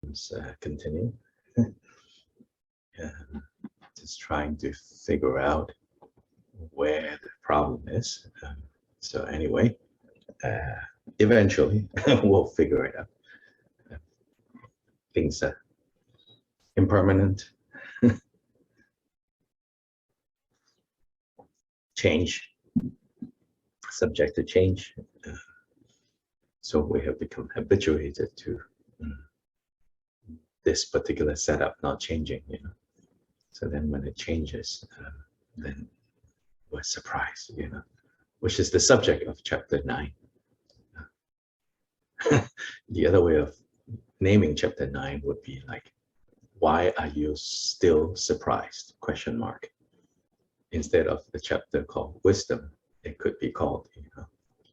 Let's continue. Just trying to figure out where the problem is. So anyway, eventually we'll figure it out. Things are impermanent. Change, subject to change. So we have become habituated to this particular setup not changing, you know. So then when it changes, then we're surprised, you know, which is the subject of chapter 9. The other way of naming chapter 9 would be like, why are you still surprised? Question mark. Instead of the chapter called wisdom, it could be called, you know,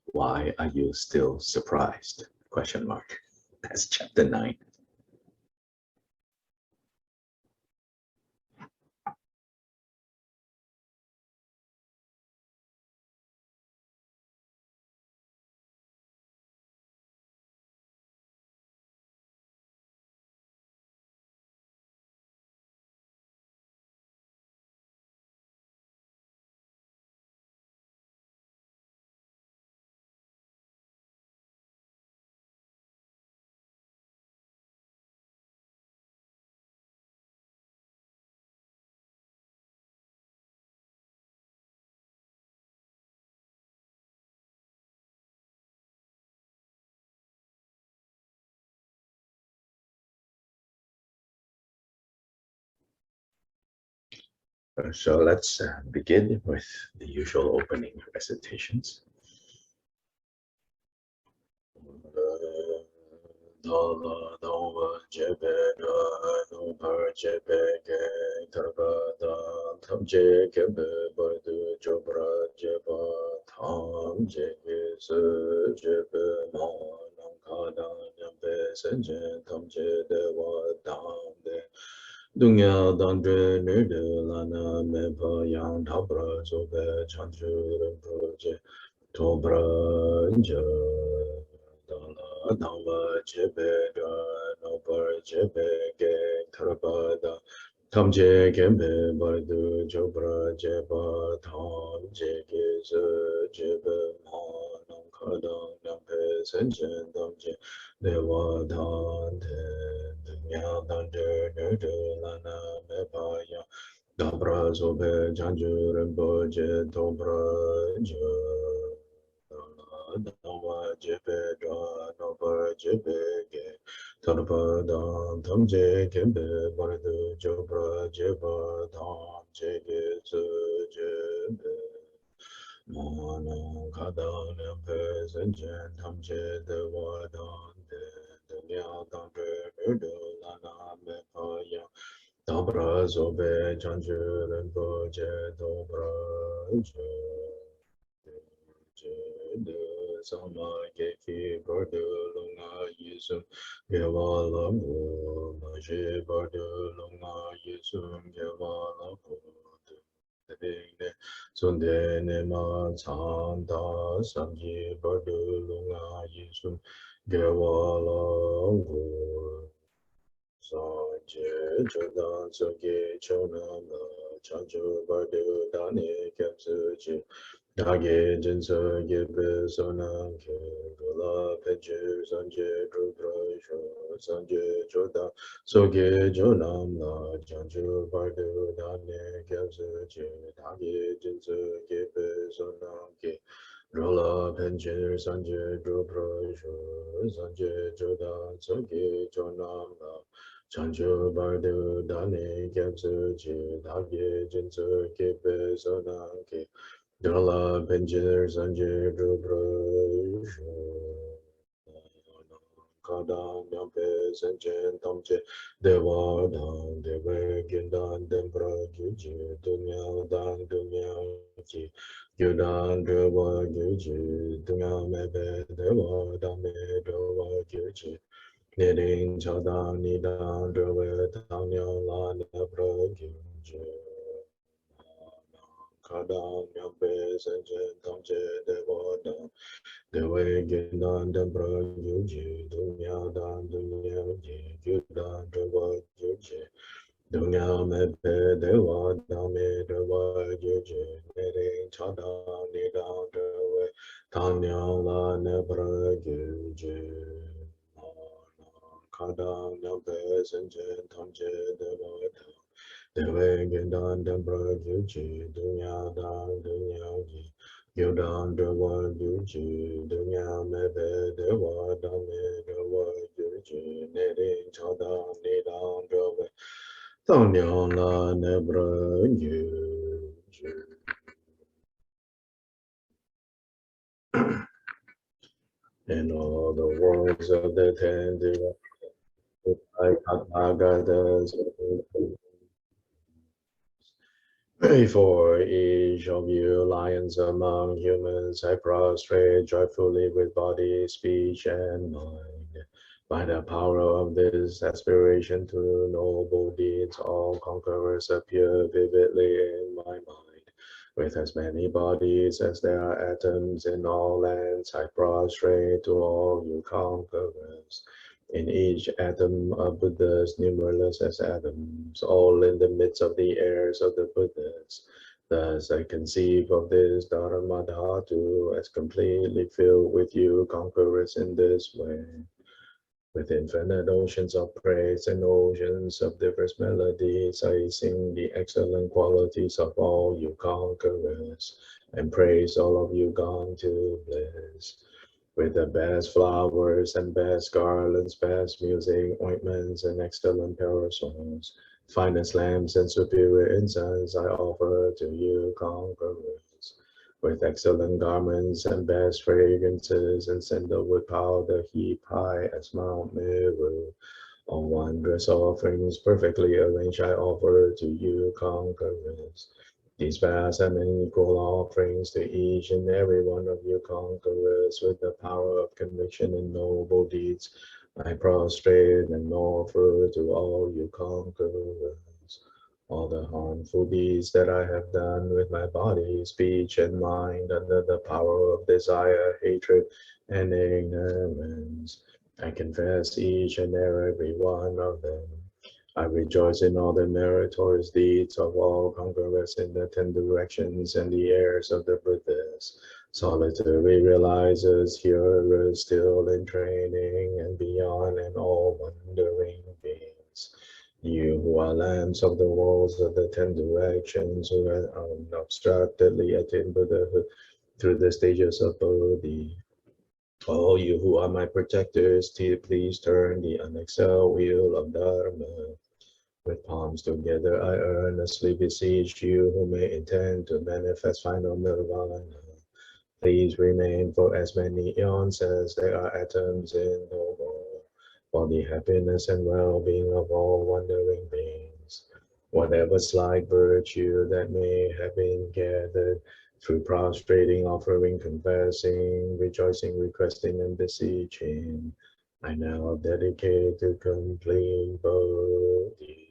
why are you still surprised? Question mark. That's chapter 9. So let's begin with the usual opening recitations. Dunya dandre nirde lana mepa yang tabra zobe chanchu rinpoche tobra nja dala dhamma jebe ga nopar jebe ge tarabada tamje gembe bardu jobra jeba tam jege ze jebe ma nam kadang nampe senjen tamje dewa dante dunya dante nirde lana mepa yang Dabra zobe janju rembo je dobra je dhamma jebe dwa nopa jebe ge tarpa dam tam je kembe bardu jobra jeba dam jege su jebe mana kada nempe senjen tam je dewa dante dunya dante nirdu lana mepa yang Dabra zobe janju rinpo je dobra je de sama geki bardu lunga yisum gewa lamu maji bardu lunga yisum gewa lamu de sunde nema chanda samji bardu lunga yisum gewa lamu Sanje Jodan Soge Chonama Chancho Bardu Dani Kapsuji Dage Jinsa Gebe Sonam Ke Gula Peju Sanje Drubrasho Sanje Jodan Soge Jonam La Chancho Bardu Dani Kapsuji Dage Jinsa Gebe Sonam Ke Rola Penjir Sanje Drubrasho Sanje Jodan Soge Jonam La Chancho bardu dani gyatsu chi dagye jinsu kepe sonanke Dala penjir sanje drupra shu Kadang nyampe senchen tamche dewa dang dewe gindan dempra gyuji dunya dang dunya chi gyudan dewa gyuji dunya mebe dewa dang me dewa gyuji Niring chadang nidang drewe tang nyang la nepra gyunje Kadam Yambe Senjen Tamche Devoda Dewe Gindan Dembra Yuji Dunya Dan Dunya Ji Yudan Dewa Yuji Dunya Mepe Dewa Dame Dewa Yuji Nere Chada Nida Dewe Tanya La Nebra Yuji Kadam Yambe Senjen Tamche Devoda Dewe Gindan Dembra Yuji Dunya Dan Dunya Ji Yodan Dewa Yuji Dunya Mebe Dewa Dame Dewa Yuji Nere Chada Nidan Dewa Tanya La Nebra Yuji. In all the worlds of the ten directions, like Tathagatas, before each of you, lions among humans, I prostrate joyfully with body, speech, and mind. By the power of this aspiration to noble deeds, all conquerors appear vividly in my mind. With as many bodies as there are atoms in all lands, I prostrate to all you conquerors. In each atom of Buddhas, numberless as atoms, all in the midst of the heirs of the Buddhas. Thus I conceive of this Dharmadhatu as completely filled with you conquerors in this way. With infinite oceans of praise and oceans of diverse melodies, I sing the excellent qualities of all you conquerors, and praise all of you gone to bliss. With the best flowers and best garlands, best music, ointments, and excellent parasols, finest lamps and superior incense I offer to you conquerors. With excellent garments and best fragrances and sandalwood powder heap high as Mount Meru, all wondrous offerings perfectly arranged I offer to you conquerors. These vast and unequal offerings to each and every one of you conquerors with the power of conviction and noble deeds, I prostrate and offer to all you conquerors. All the harmful deeds that I have done with my body, speech, and mind under the power of desire, hatred, and ignorance. I confess each and every one of them. I rejoice in all the meritorious deeds of all conquerors in the 10 directions and the heirs of the Buddhas. Solitary realizers, hearers still in training, and beyond and all wandering beings. You who are lamps of the walls of the 10 directions, who have unobstructedly attained Buddhahood through the stages of Bodhi. All you who are my protectors, please turn the unexcelled wheel of Dharma. With palms together, I earnestly beseech you who may intend to manifest final nirvana. Please remain for as many eons as there are atoms in the world, for the happiness and well-being of all wandering beings. Whatever slight virtue that may have been gathered through prostrating, offering, confessing, rejoicing, requesting, and beseeching, I now dedicate to complete Bodhi.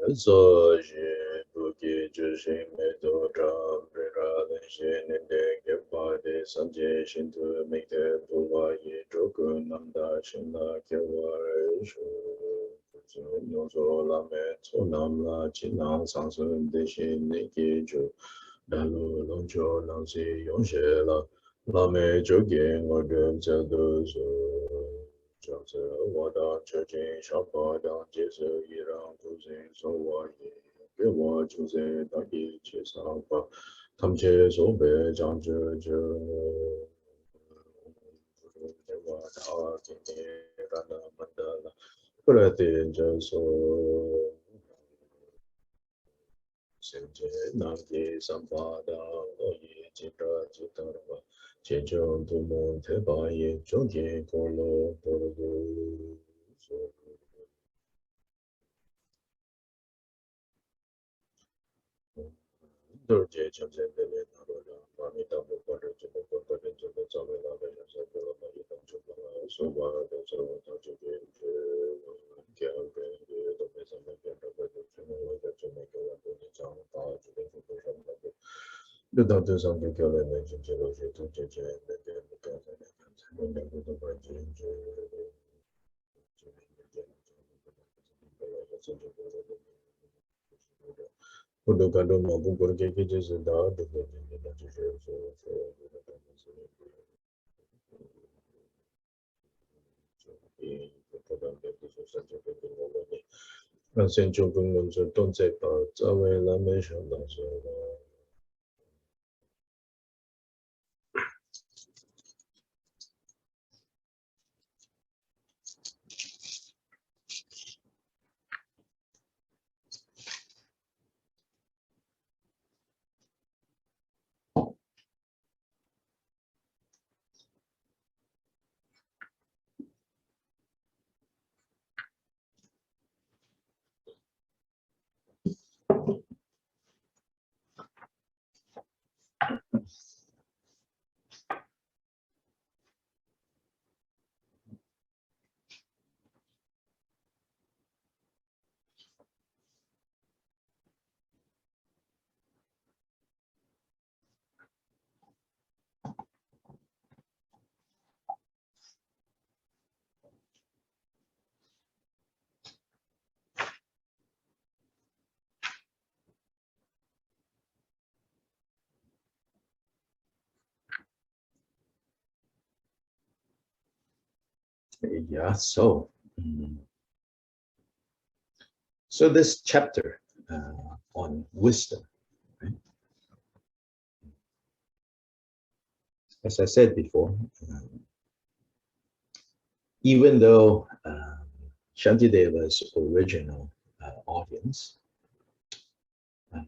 Zoji Buki Jushin Medo Dram Rira Shin De Gepade Sanje Shinto Mikte Puwa Yi Joku Namda Shinla Keware Shu Nyozo Lame Tsunam La Chinang Sangsun Deshin Niki Ju Dalu Longcho Langsi Yongshe La Lame Jogi Ngordem Zedo 上次我当究竟上报当接受依然不行，说我也给我就是当一切上报，他们接受被讲这，我他今天让他们的了，后来的就说。现在南极三八的我也记得记得了。解救独梦特把也终结过了， Yeah, so this chapter on wisdom, right? As I said before, even though Shantideva's original audience, uh,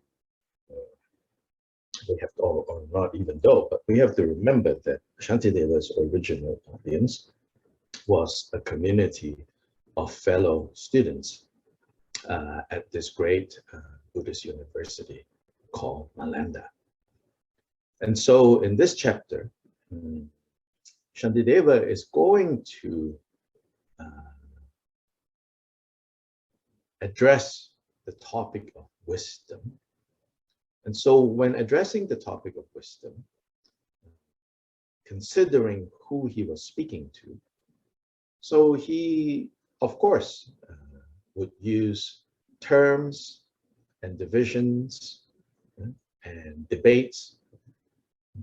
we have to, or not even though, but we have to remember that Shantideva's original audience was a community of fellow students at this great Buddhist university called Nalanda. And so in this chapter, Shantideva is going to address the topic of wisdom. And so when addressing the topic of wisdom, considering who he was speaking to, so he, of course, would use terms and divisions and debates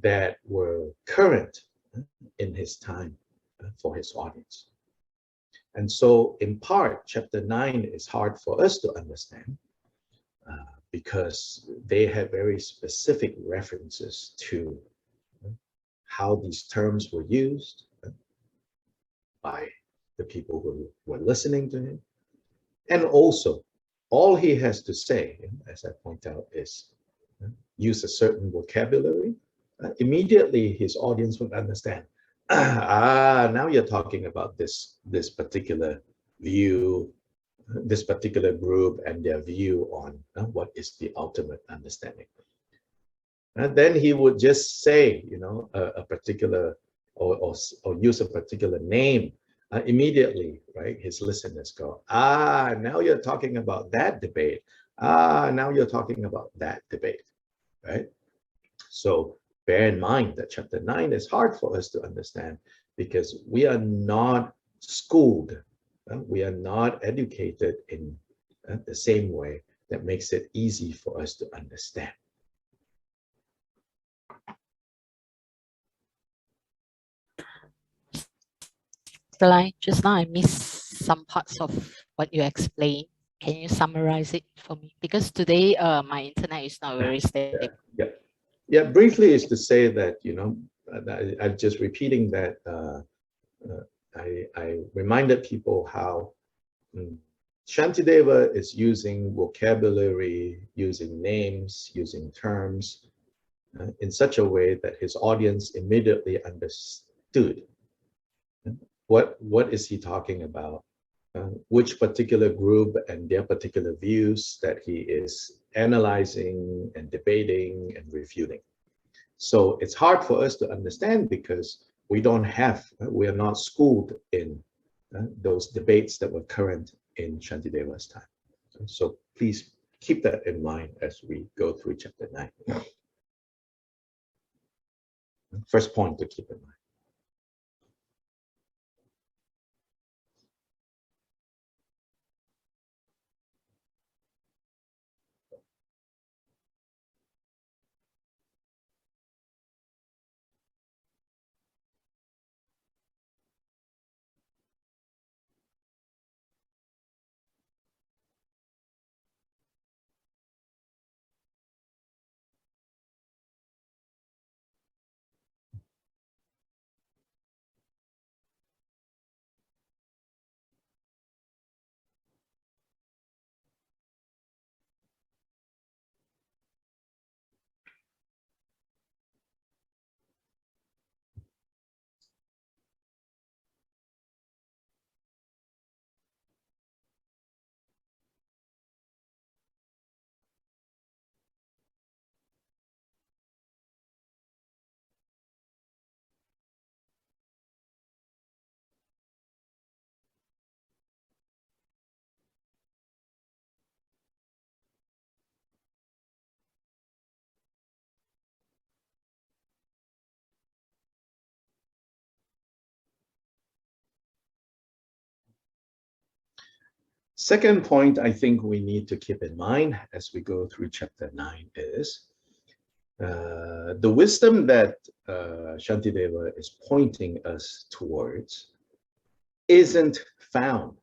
that were current in his time for his audience. And so in part, chapter 9 is hard for us to understand because they have very specific references to how these terms were used by the people who were listening to him. And also, all he has to say, as I point out, is use a certain vocabulary. Immediately, his audience would understand. Now you're talking about this particular view, this particular group, and their view on what is the ultimate understanding. And then he would just say, a particular or use a particular name. Immediately, right? His listeners go, now you're talking about that debate. Now you're talking about that debate, right? So bear in mind that chapter 9 is hard for us to understand because we are not schooled. We are not educated in the same way that makes it easy for us to understand. Just now I missed some parts of what you explained. Can you summarize it for me? Because today my internet is not very stable. Yeah. Briefly is to say that, I'm just repeating that I reminded people how Shantideva is using vocabulary, using names, using terms in such a way that his audience immediately understood what is he talking about, which particular group and their particular views that he is analyzing and debating and refuting. So it's hard for us to understand because we are not schooled in those debates that were current in Shantideva's time. So please keep that in mind as we go through chapter 9. First point to keep in mind. Second point I think we need to keep in mind as we go through chapter 9 is the wisdom that Shantideva is pointing us towards isn't found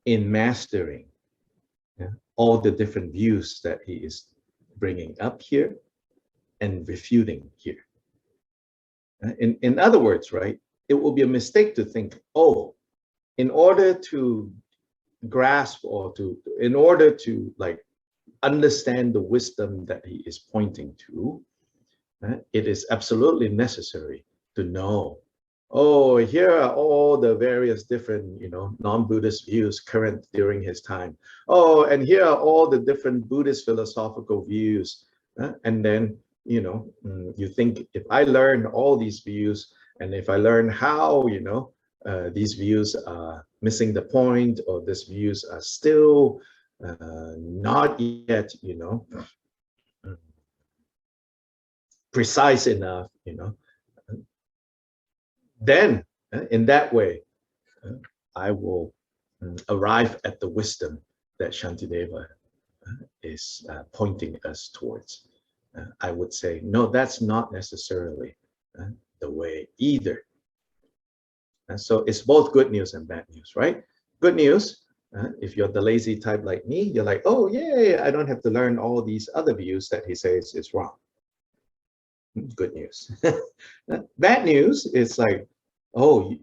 in mastering all the different views that he is bringing up here and refuting here. In other words, right, it will be a mistake to think, oh, in order to grasp or in order to like understand the wisdom that he is pointing to, it is absolutely necessary to know, oh, here are all the various different, non-Buddhist views current during his time. Oh, and here are all the different Buddhist philosophical views. And then, you think if I learn all these views and if I learn how, these views are missing the point or these views are still not yet, precise enough, then in that way, I will arrive at the wisdom that Shantideva is pointing us towards. I would say, no, that's not necessarily the way either. So it's both good news and bad news, right? Good news, if you're the lazy type like me, you're like, oh, yeah, I don't have to learn all these other views that he says is wrong. Good news. Bad news is like, oh,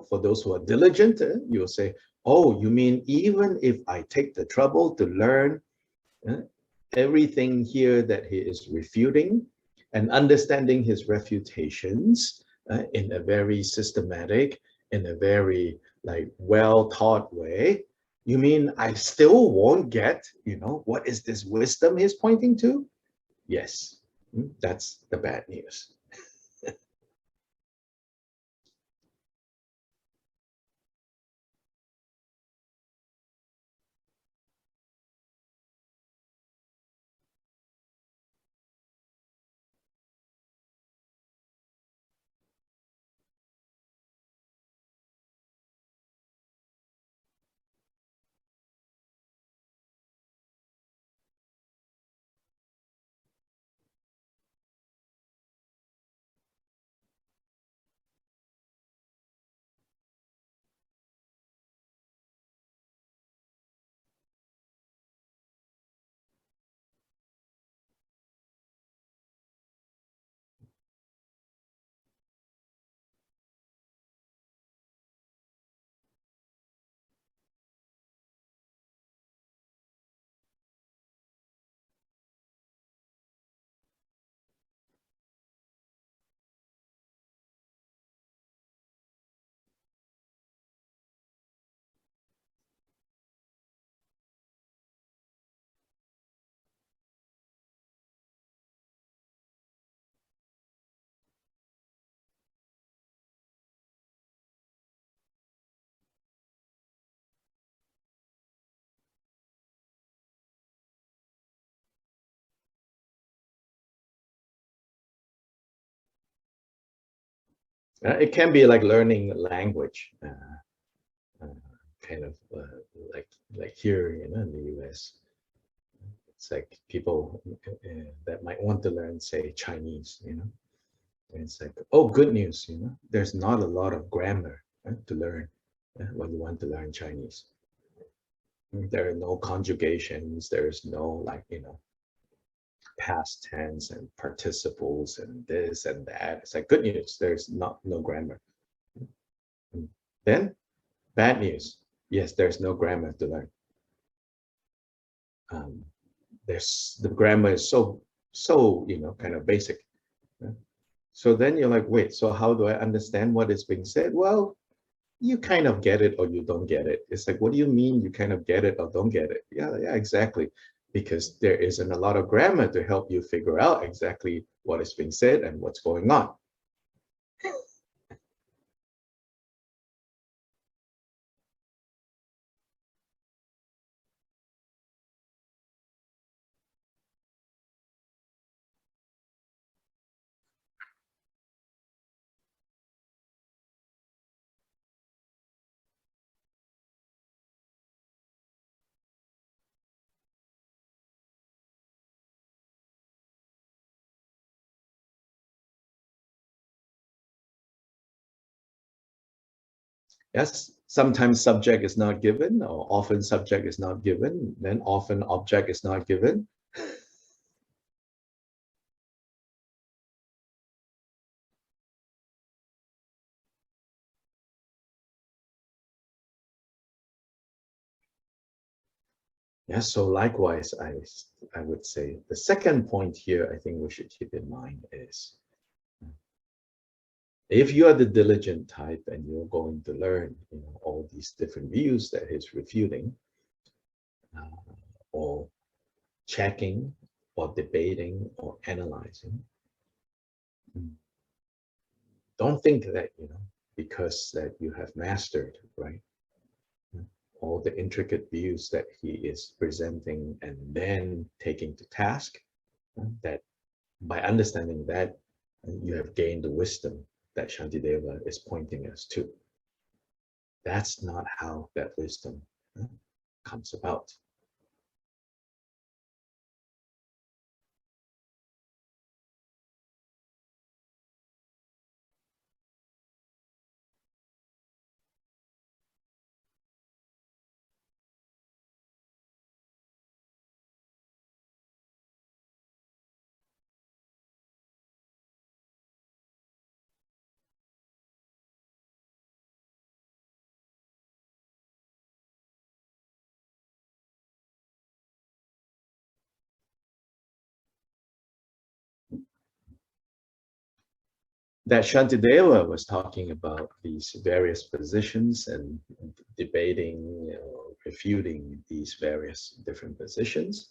for those who are diligent, you'll say, oh, you mean even if I take the trouble to learn everything here that he is refuting and understanding his refutations in a very systematic, in a very like well-taught way, you mean I still won't get, what is this wisdom he's pointing to? Yes, that's the bad news. It can be like learning language, kind of like here, in the US. It's like people that might want to learn, say, Chinese, And it's like, oh, good news, there's not a lot of grammar to learn when you want to learn Chinese. There are no conjugations. There is no past tense and participles and this and that. It's like good news. There's no grammar. And then bad news. Yes, there's no grammar to learn. The grammar is so kind of basic. So then you're like, wait, so how do I understand what is being said? Well, you kind of get it or you don't get it. It's like, what do you mean you kind of get it or don't get it? Yeah, exactly. Because there isn't a lot of grammar to help you figure out exactly what is being said and what's going on. Yes, sometimes subject is not given, or often subject is not given, then often object is not given. Yes, so likewise, I would say the second point here I think we should keep in mind is if you are the diligent type and you're going to learn all these different views that he's refuting, or checking or debating or analyzing, don't think that because that you have mastered, right, all the intricate views that he is presenting and then taking to task, that by understanding that you have gained the wisdom that Shantideva is pointing us to. That's not how that wisdom comes about. That Shantideva was talking about these various positions and debating, refuting these various different positions,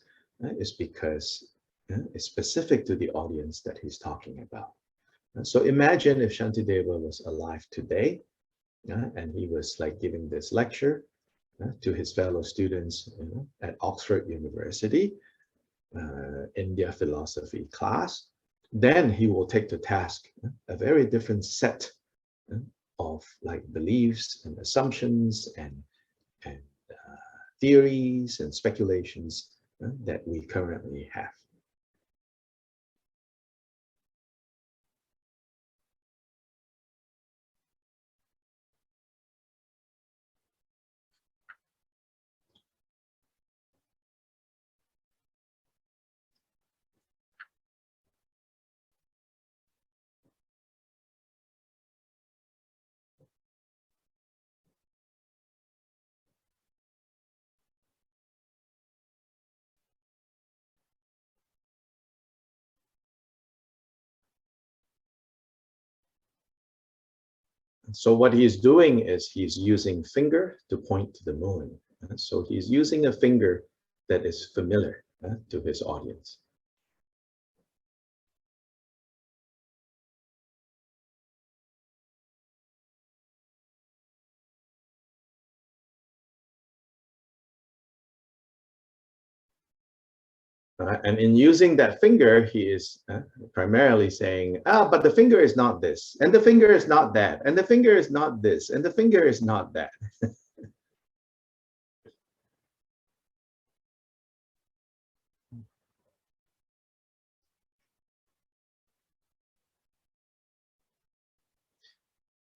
is because it's specific to the audience that he's talking about. So imagine if Shantideva was alive today, and he was like giving this lecture to his fellow students at Oxford University in their philosophy class, then he will take to task a very different set of like beliefs and assumptions and theories and speculations that we currently have. So what he's doing is he's using finger to point to the moon. So he's using a finger that is familiar to his audience. And in using that finger, he is primarily saying, but the finger is not this, and the finger is not that, and the finger is not this, and the finger is not that.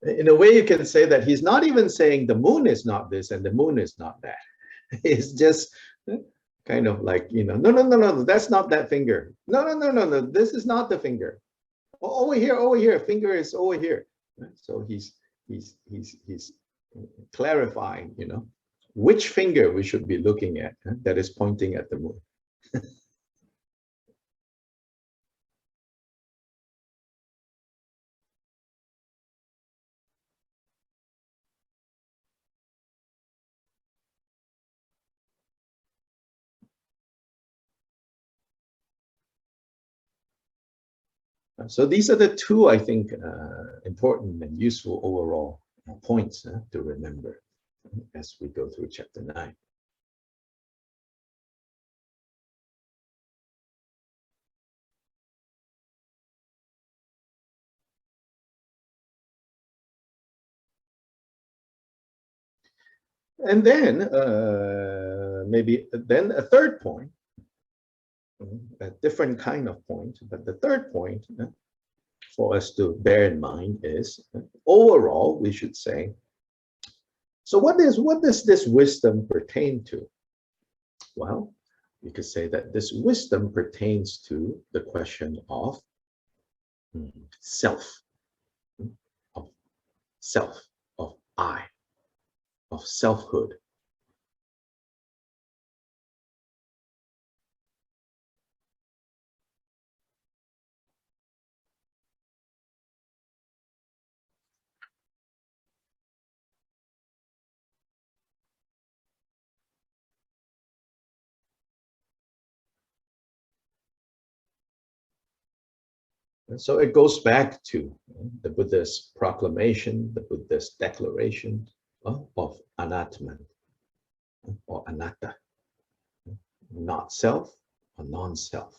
In a way, you can say that he's not even saying the moon is not this and the moon is not that. It's just kind of like, no, no, no, no, that's not that finger. No, no, no, no, no, this is not the finger. Over here, finger is over here. So he's clarifying, which finger we should be looking at that is pointing at the moon. So these are the two, I think, important and useful overall points to remember as we go through chapter 9. And then maybe then a third point, a different kind of point, but the third point for us to bear in mind is overall, we should say, so what does this wisdom pertain to? Well, you could say that this wisdom pertains to the question of self, of self, of I, of selfhood. And so it goes back to the Buddha's proclamation, the Buddha's declaration of anatman or anatta, not self or non-self.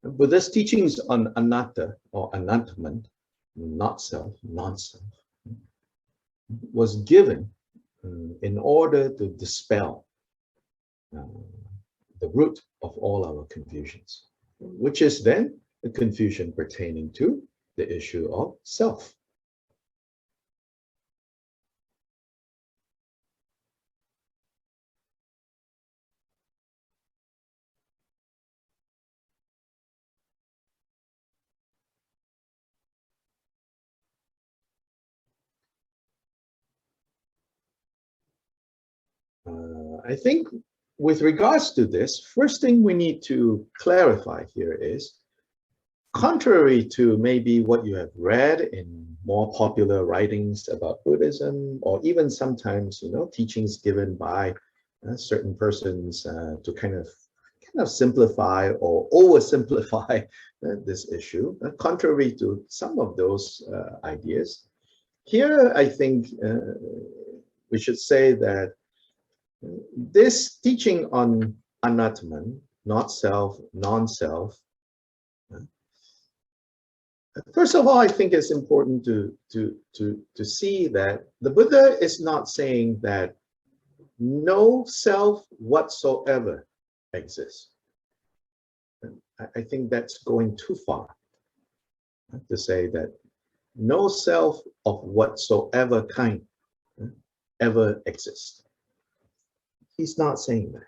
Buddha's teachings on anatta or anatman, not self, non-self, was given in order to dispel the root of all our confusions, which is then the confusion pertaining to the issue of self. I think with regards to this, first thing we need to clarify here is, contrary to maybe what you have read in more popular writings about Buddhism, or even sometimes, teachings given by certain persons to kind of simplify or oversimplify this issue, contrary to some of those ideas, here I think we should say that this teaching on anatman, not self, non-self, first of all, I think it's important to see that the Buddha is not saying that no self whatsoever exists. I think that's going too far to say that no self of whatsoever kind ever exists. He's not saying that.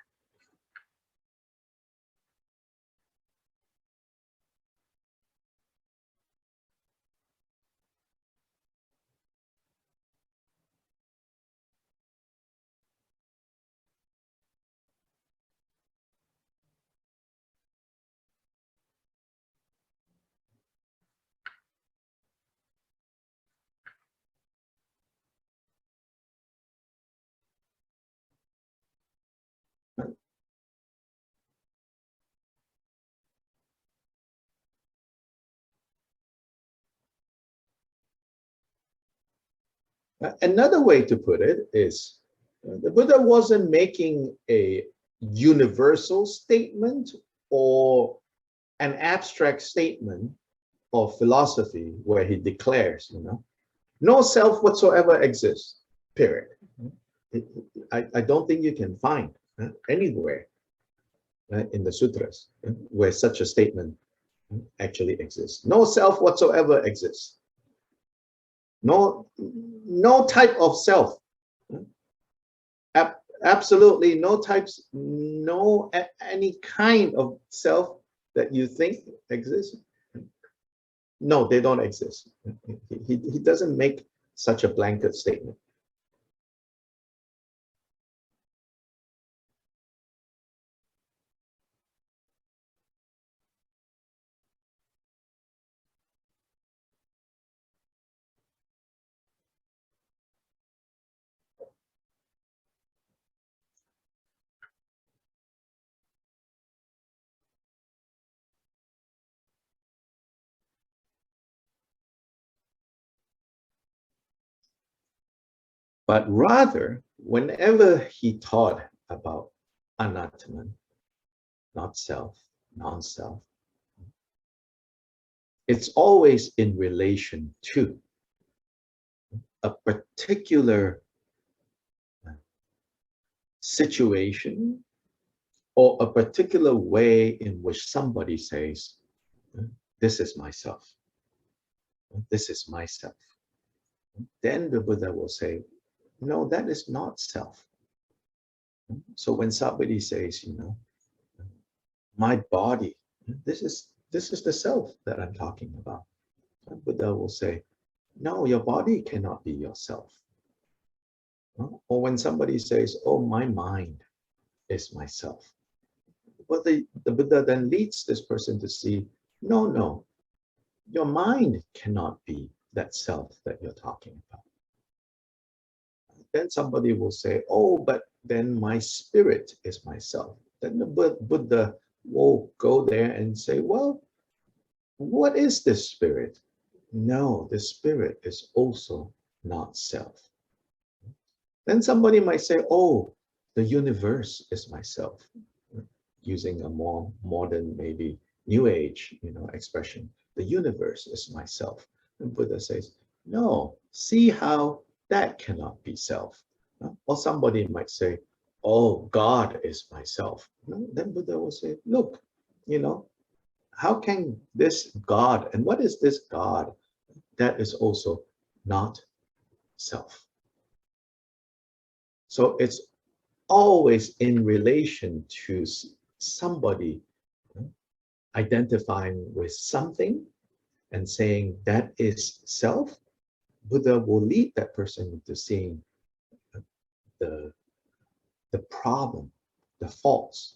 Another way to put it is the Buddha wasn't making a universal statement or an abstract statement of philosophy where he declares, no self whatsoever exists, period. I don't think you can find anywhere in the sutras where such a statement actually exists. No self whatsoever exists. No type of self. Absolutely no types, no any kind of self that you think exists. No, they don't exist. He doesn't make such a blanket statement. But rather, whenever he taught about anatman, not self, non-self, it's always in relation to a particular situation or a particular way in which somebody says, this is myself, this is myself. Then the Buddha will say, no, that is not self. So when somebody says, my body, this is the self that I'm talking about. The Buddha will say, no, your body cannot be yourself. Or when somebody says, oh, my mind is myself. But the Buddha then leads this person to see, no, your mind cannot be that self that you're talking about. Then somebody will say, oh, but then my spirit is myself. Then the Buddha will go there and say, well, what is this spirit? No, the spirit is also not self. Then somebody might say, oh, the universe is myself, using a more modern, maybe new age, expression. The universe is myself. And Buddha says, no, see how that cannot be self. Or somebody might say, oh, God is myself. Then Buddha will say, look, how can this God, and what is this God that is also not self? So it's always in relation to somebody identifying with something and saying that is self. Buddha will lead that person into seeing the problem, the faults,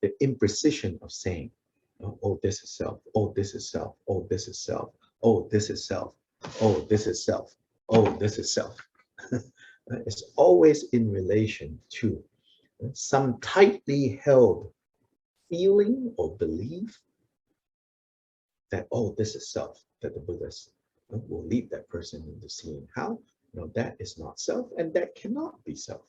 the imprecision of saying, oh, this is self, oh, this is self, oh, this is self, oh, this is self, oh, this is self, oh, this is self. It's always in relation to some tightly held feeling or belief that, oh, this is self, that the Buddhas will lead that person into seeing how, that is not self and that cannot be self.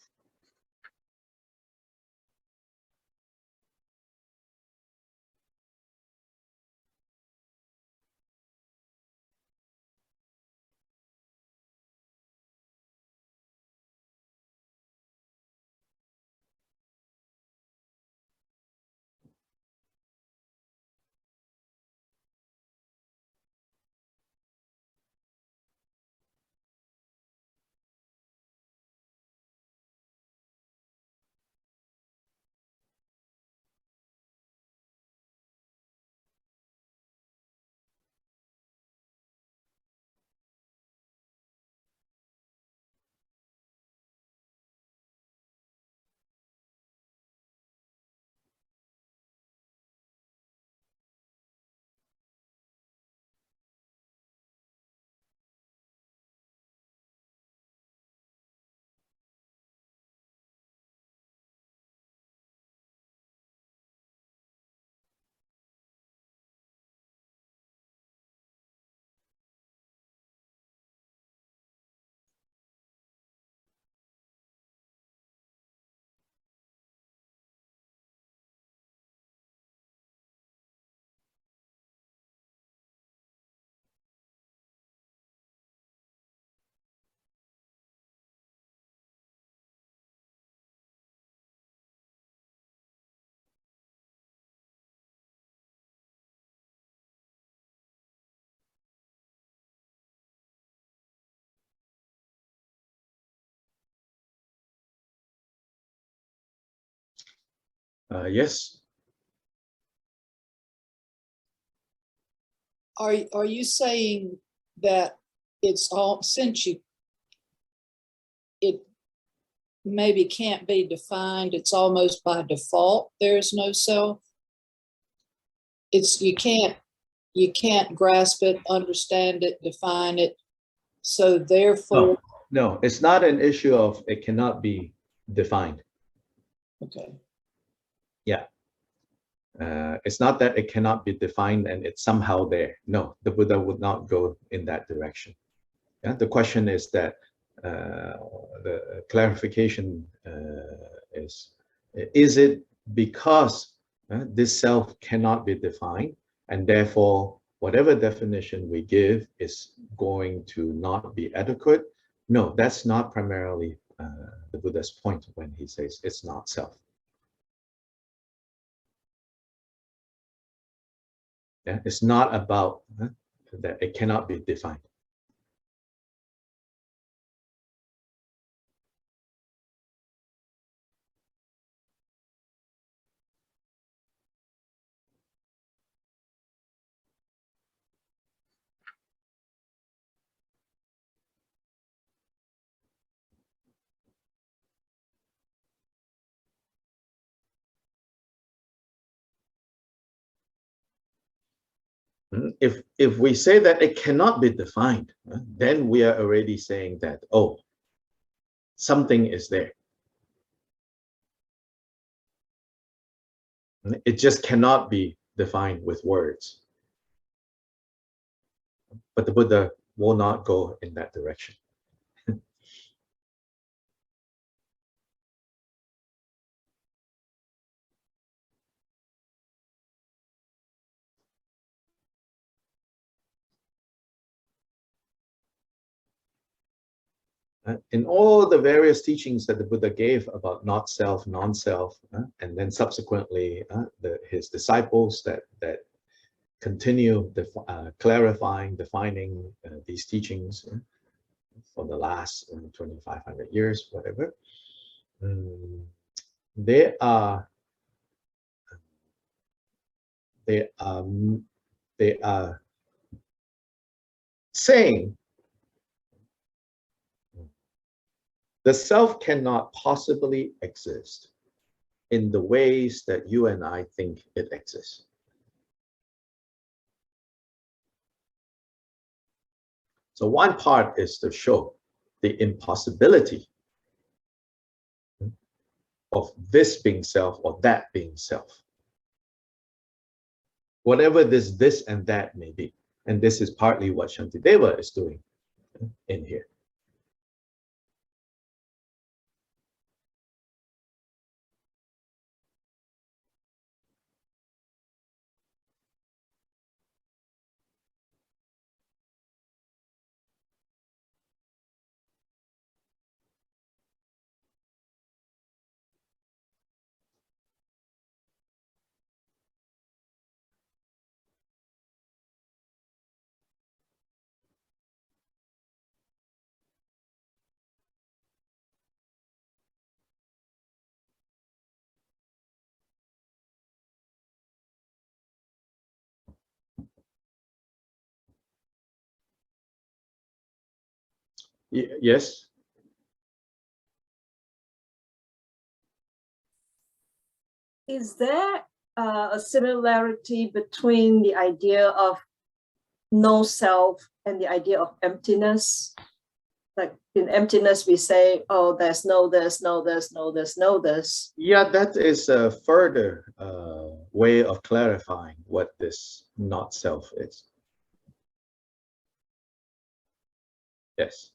Yes. Are you saying that it's all, since it maybe can't be defined, it's almost by default there's no self? It's you can't grasp it, understand it, define it, so therefore no, it's not an issue of it cannot be defined. okay. Yeah. It's not that it cannot be defined and it's somehow there. No, the Buddha would not go in that direction. Yeah, the question is that the clarification is it because this self cannot be defined, and therefore whatever definition we give is going to not be adequate? No, that's not primarily the Buddha's point when he says it's not self. Yeah, it's not about that it cannot be defined. If we say that it cannot be defined, then we are already saying that, oh, something is there. It just cannot be defined with words. But the Buddha will not go in that direction. In all the various teachings that the Buddha gave about not self, non-self, and then subsequently his disciples that continue clarifying, defining these teachings for the last 2,500 years, whatever, they are saying the self cannot possibly exist in the ways that you and I think it exists. So one part is to show the impossibility of this being self or that being self. Whatever this and that may be. And this is partly what Shantideva is doing in here. Yes. Is there a similarity between the idea of no self and the idea of emptiness? Like in emptiness, we say, oh, there's no this, no this, no this, no this. Yeah, that is a further way of clarifying what this not self is. Yes.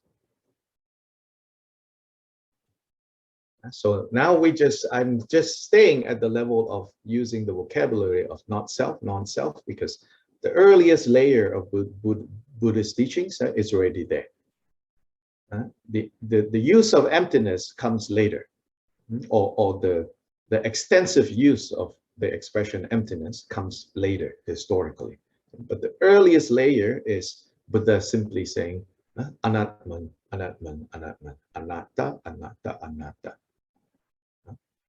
So now I'm just staying at the level of using the vocabulary of not self, non-self, because the earliest layer of Buddhist teachings is already there. The use of emptiness comes later, or the extensive use of the expression emptiness comes later historically. But the earliest layer is Buddha simply saying, anatman, anatman, anatman, anatta, anatta, anatta.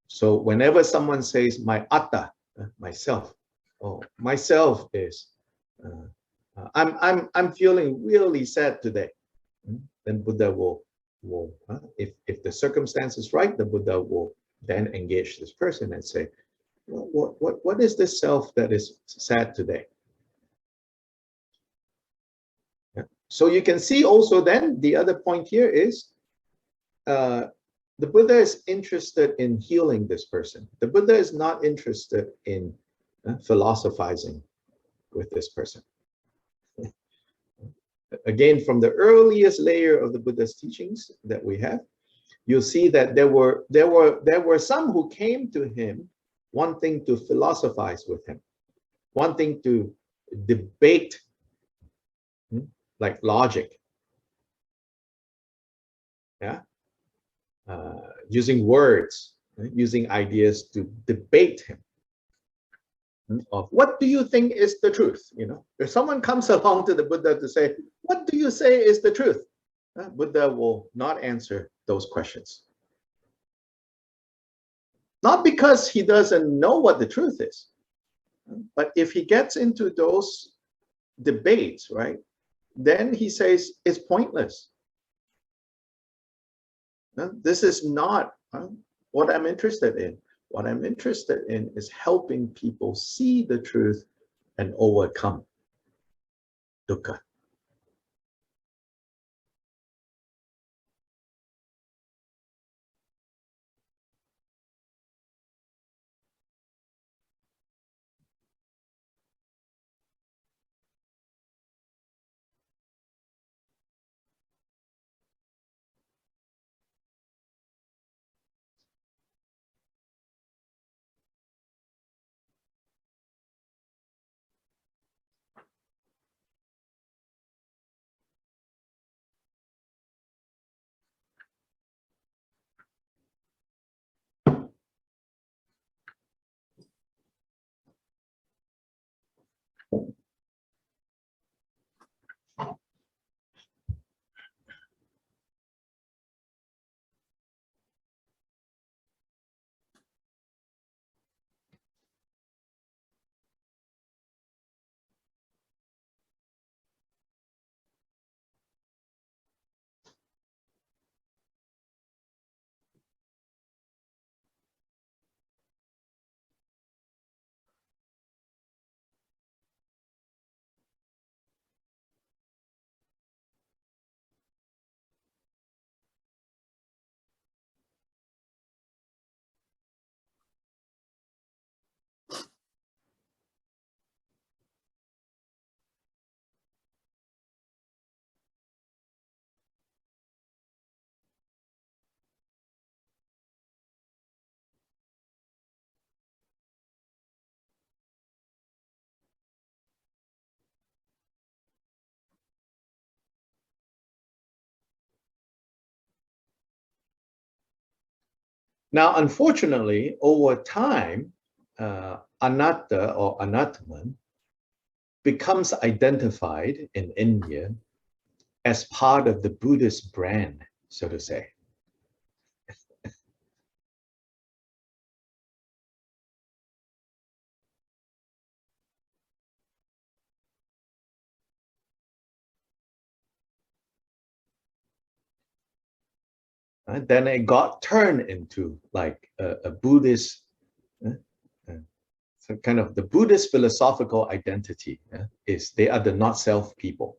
So whenever someone says my atta, myself, oh, myself is, I'm feeling really sad today, then Buddha will if the circumstance is right, the Buddha will then engage this person and say, what is this self that is sad today? Yeah. So you can see also then the other point here is the Buddha is interested in healing this person. The Buddha is not interested in philosophizing with this person. Again, from the earliest layer of the Buddha's teachings that we have, you'll see that there were some who came to him wanting to philosophize with him, wanting to debate like logic, yeah, using words, using ideas to debate him. Of what do you think is the truth? You know, if someone comes along to the Buddha to say, what do you say is the truth? Buddha will not answer those questions. Not because he doesn't know what the truth is, but if he gets into those debates, right, then he says it's pointless. This is not what I'm interested in. What I'm interested in is helping people see the truth and overcome dukkha. Now, unfortunately, over time, anatta or anatman becomes identified in India as part of the Buddhist brand, so to say. Then it got turned into like a Buddhist, so kind of the Buddhist philosophical identity is they are the not self people.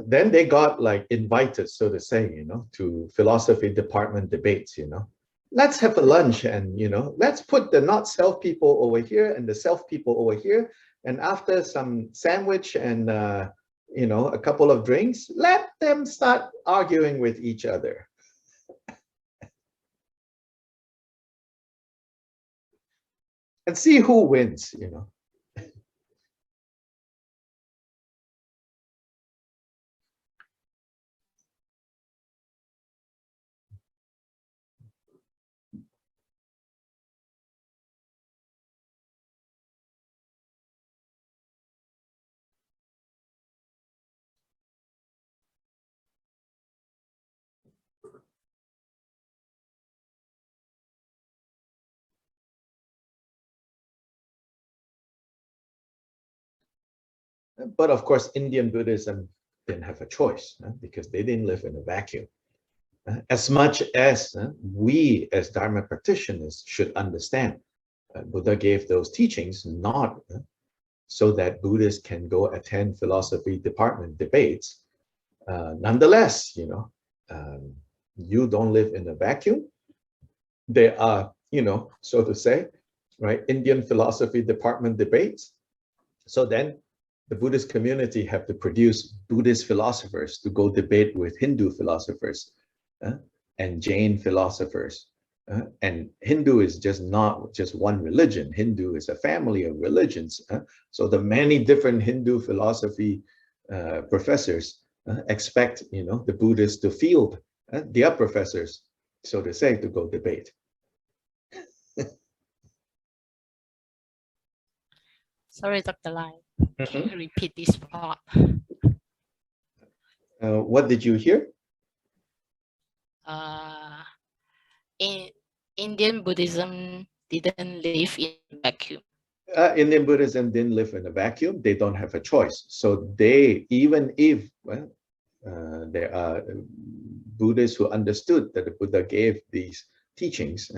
Then they got like invited, so to say, you know, to philosophy department debates, you know. Let's have a lunch and, you know, let's put the not self people over here and the self people over here. And after some sandwich and, you know, a couple of drinks, let them start arguing with each other. And see who wins, you know. But of course, Indian Buddhism didn't have a choice because they didn't live in a vacuum. As much as we as Dharma practitioners should understand, Buddha gave those teachings not so that Buddhists can go attend philosophy department debates. Nonetheless, you don't live in a vacuum. There are, so to say, right, Indian philosophy department debates. So then the Buddhist community have to produce Buddhist philosophers to go debate with Hindu philosophers and Jain philosophers. And Hindu is not just one religion. Hindu is a family of religions. So the many different Hindu philosophy professors expect, the Buddhists to field their professors, so to say, to go debate. Sorry, Dr. Lai. Can you repeat this part? What did you hear? In Indian Buddhism didn't live in a vacuum. Indian Buddhism didn't live in a vacuum. They don't have a choice. So they, even if there are Buddhists who understood that the Buddha gave these teachings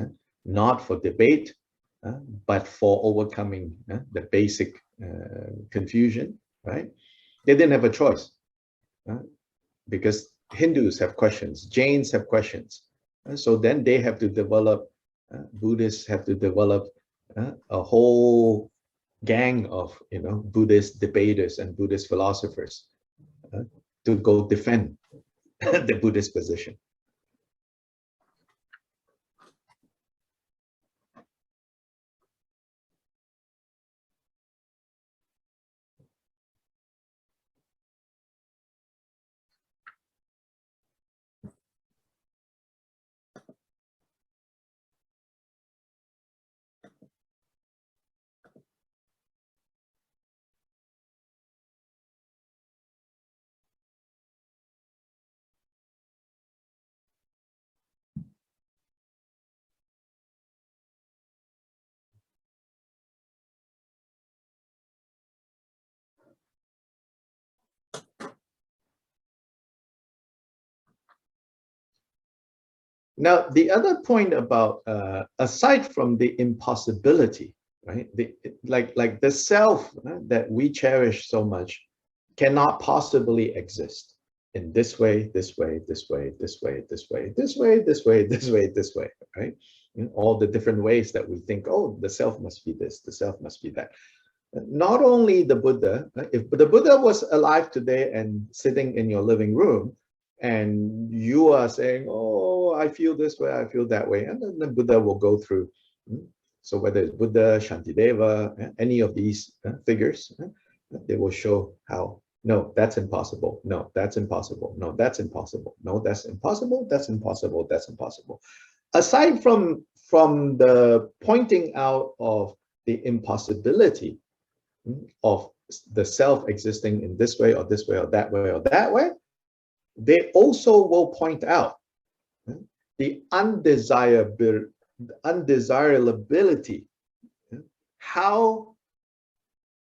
not for debate, but for overcoming the basic confusion, right? They didn't have a choice because Hindus have questions, Jains have questions. So then they have to develop, Buddhists have to develop a whole gang of Buddhist debaters and Buddhist philosophers to go defend the Buddhist position. Now, the other point about, aside from the impossibility, right? Like the self that we cherish so much cannot possibly exist in this way, this way, this way, this way, this way, this way, this way, this way, this way, right? In all the different ways that we think, oh, the self must be this, the self must be that. Not only the Buddha, if the Buddha was alive today and sitting in your living room, and you are saying, oh, I feel this way, I feel that way, and then the Buddha will go through. So whether it's Buddha, Shantideva, any of these figures, they will show how, no, that's impossible, no, that's impossible, no, that's impossible, no, that's impossible, that's impossible, that's impossible. Aside from the pointing out of the impossibility of the self existing in this way or this way or that way or that way, they also will point out the undesirability, how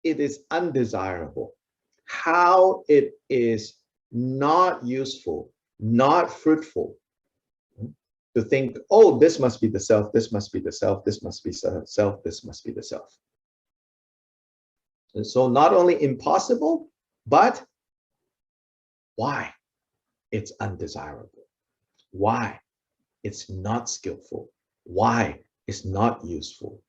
it is undesirable, how it is not useful, not fruitful to think, oh, this must be the self, this must be the self, this must be self, this must be the self. And so not only impossible, but why? It's undesirable. Why? It's not skillful. Why? It's not useful.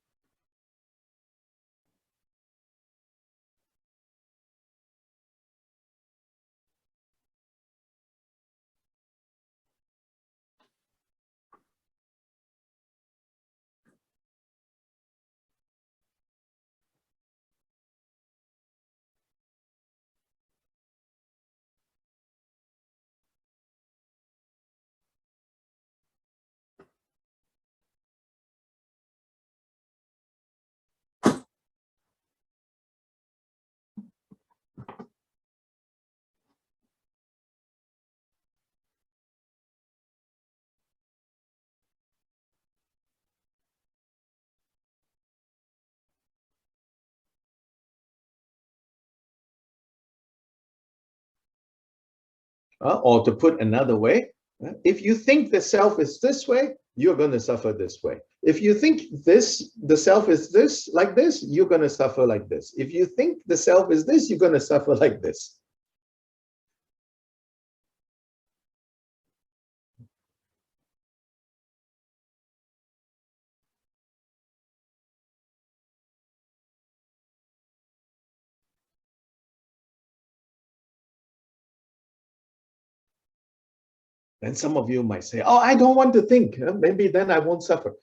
Or to put another way, if you think the self is this way, you're going to suffer this way. If you think the self is this, like this, you're going to suffer like this. If you think the self is this, you're going to suffer like this. And some of you might say, oh, I don't want to think. Maybe then I won't suffer.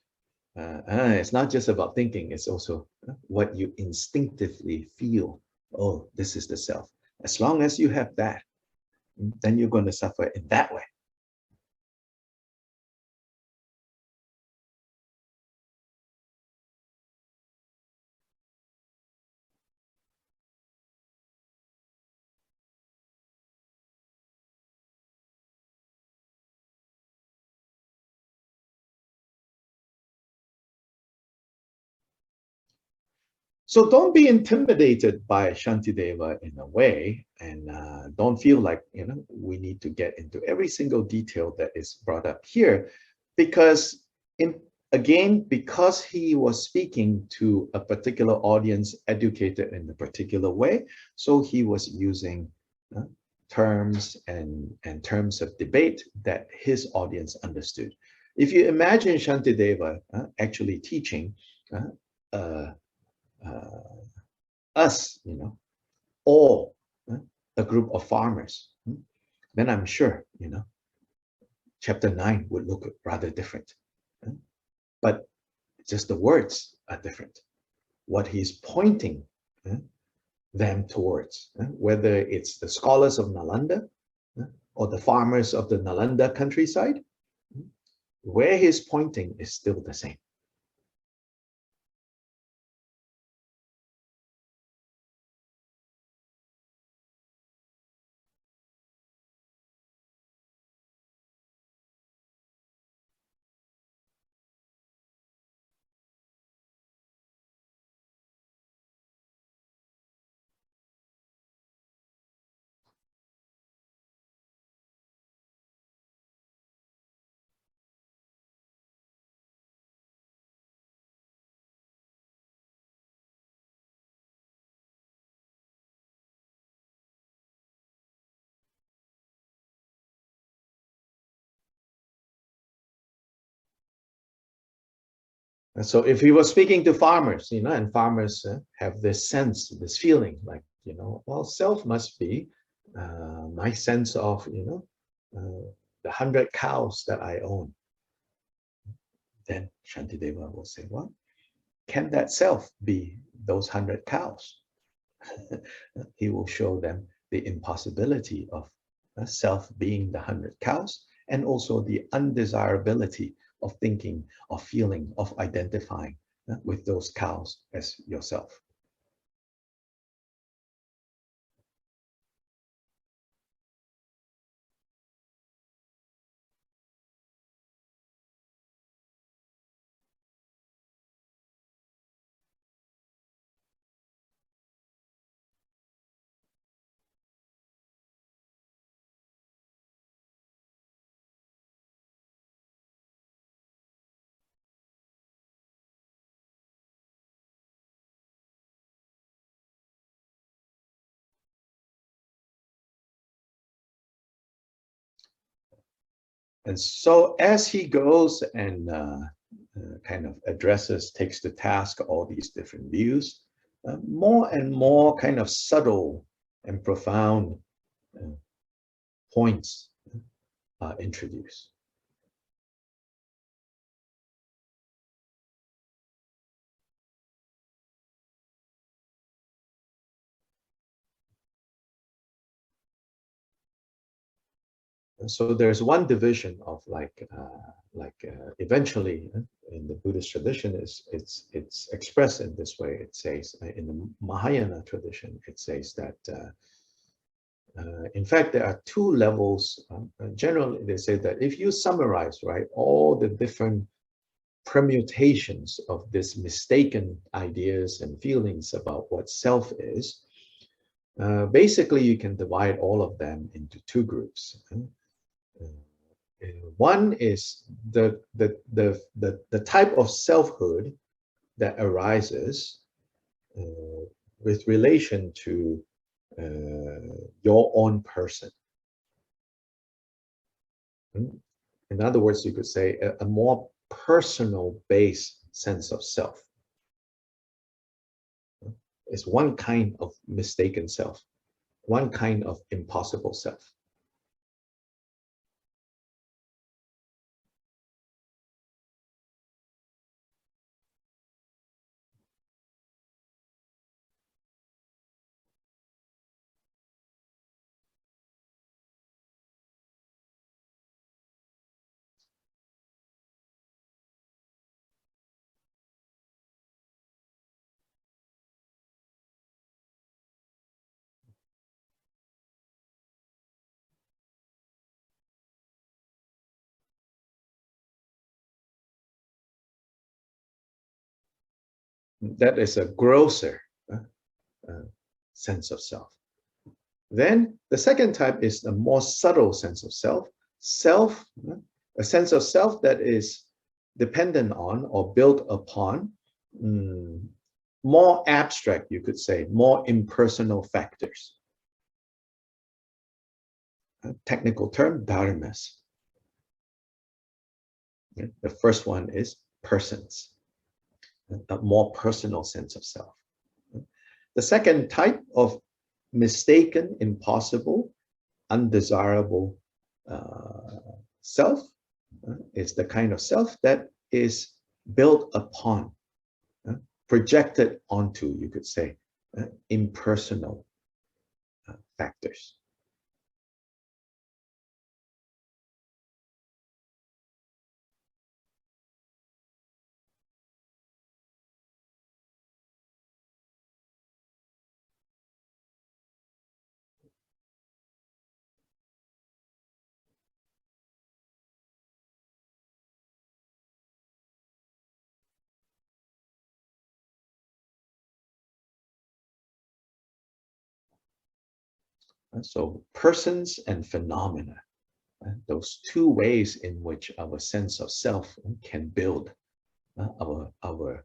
It's not just about thinking. It's also what you instinctively feel. Oh, this is the self. As long as you have that, then you're going to suffer in that way. So don't be intimidated by Shantideva in a way, and don't feel like, we need to get into every single detail that is brought up here, because because he was speaking to a particular audience educated in a particular way, so he was using terms and terms of debate that his audience understood. If you imagine Shantideva actually teaching us, or a group of farmers, then I'm sure, chapter 9 would look rather different. But just the words are different. What he's pointing them towards, whether it's the scholars of Nalanda or the farmers of the Nalanda countryside, where he's pointing is still the same. And so if he was speaking to farmers, and farmers have this sense, this feeling like, well, self must be my sense of, the 100 cows that I own. Then Shantideva will say, well, can that self be those 100 cows? He will show them the impossibility of self being the 100 cows, and also the undesirability of thinking, of feeling, of identifying with those cows as yourself. And so as he goes and kind of addresses, takes to task all these different views, more and more kind of subtle and profound points are introduced. So there's one division of eventually in the Buddhist tradition it's expressed in this way. It says in the Mahayana tradition, it says that in fact there are two levels. Generally, they say that if you summarize all the different permutations of this mistaken ideas and feelings about what self is, Basically, you can divide all of them into two groups. One is the type of selfhood that arises with relation to your own person. In other words, you could say a more personal based sense of self. It's one kind of mistaken self, one kind of impossible self. That is a grosser sense of self. Then the second type is a more subtle sense of self. A sense of self that is dependent on or built upon more abstract, you could say, more impersonal factors. A technical term, dharmas. The first one is persons, a more personal sense of self. The second type of mistaken, impossible, undesirable self is the kind of self that is built upon, projected onto, you could say, impersonal factors. So persons and phenomena, those two ways in which our sense of self can build, our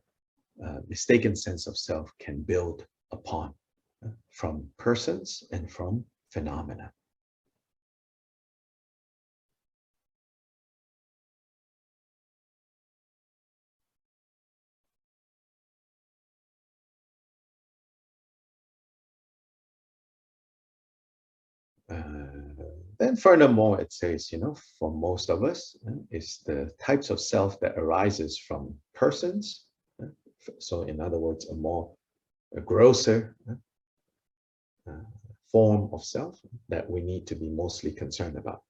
mistaken sense of self can build upon, from persons and from phenomena. Then furthermore, it says, for most of us, is the types of self that arises from persons. So in other words, a grosser form of self that we need to be mostly concerned about.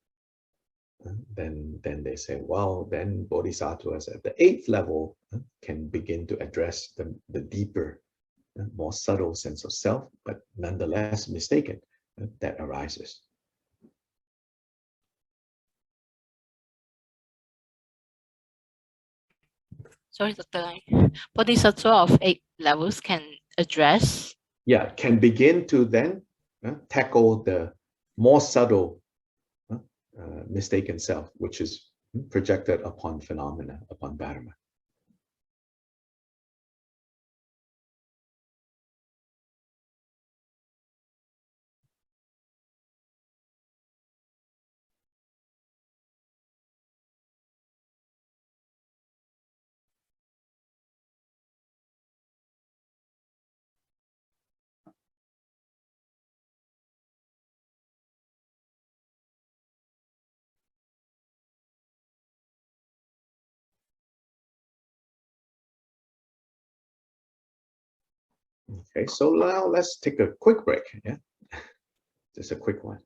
Then they say, well, then bodhisattvas at the 8th level can begin to address the deeper, more subtle sense of self, but nonetheless mistaken, that arises. Sorry, Dr. Lai. Bodhisattva of 8 levels can address? Yeah, can begin to then tackle the more subtle mistaken self, which is projected upon phenomena, upon dharma. Okay, so now let's take a quick break. Yeah, just a quick one.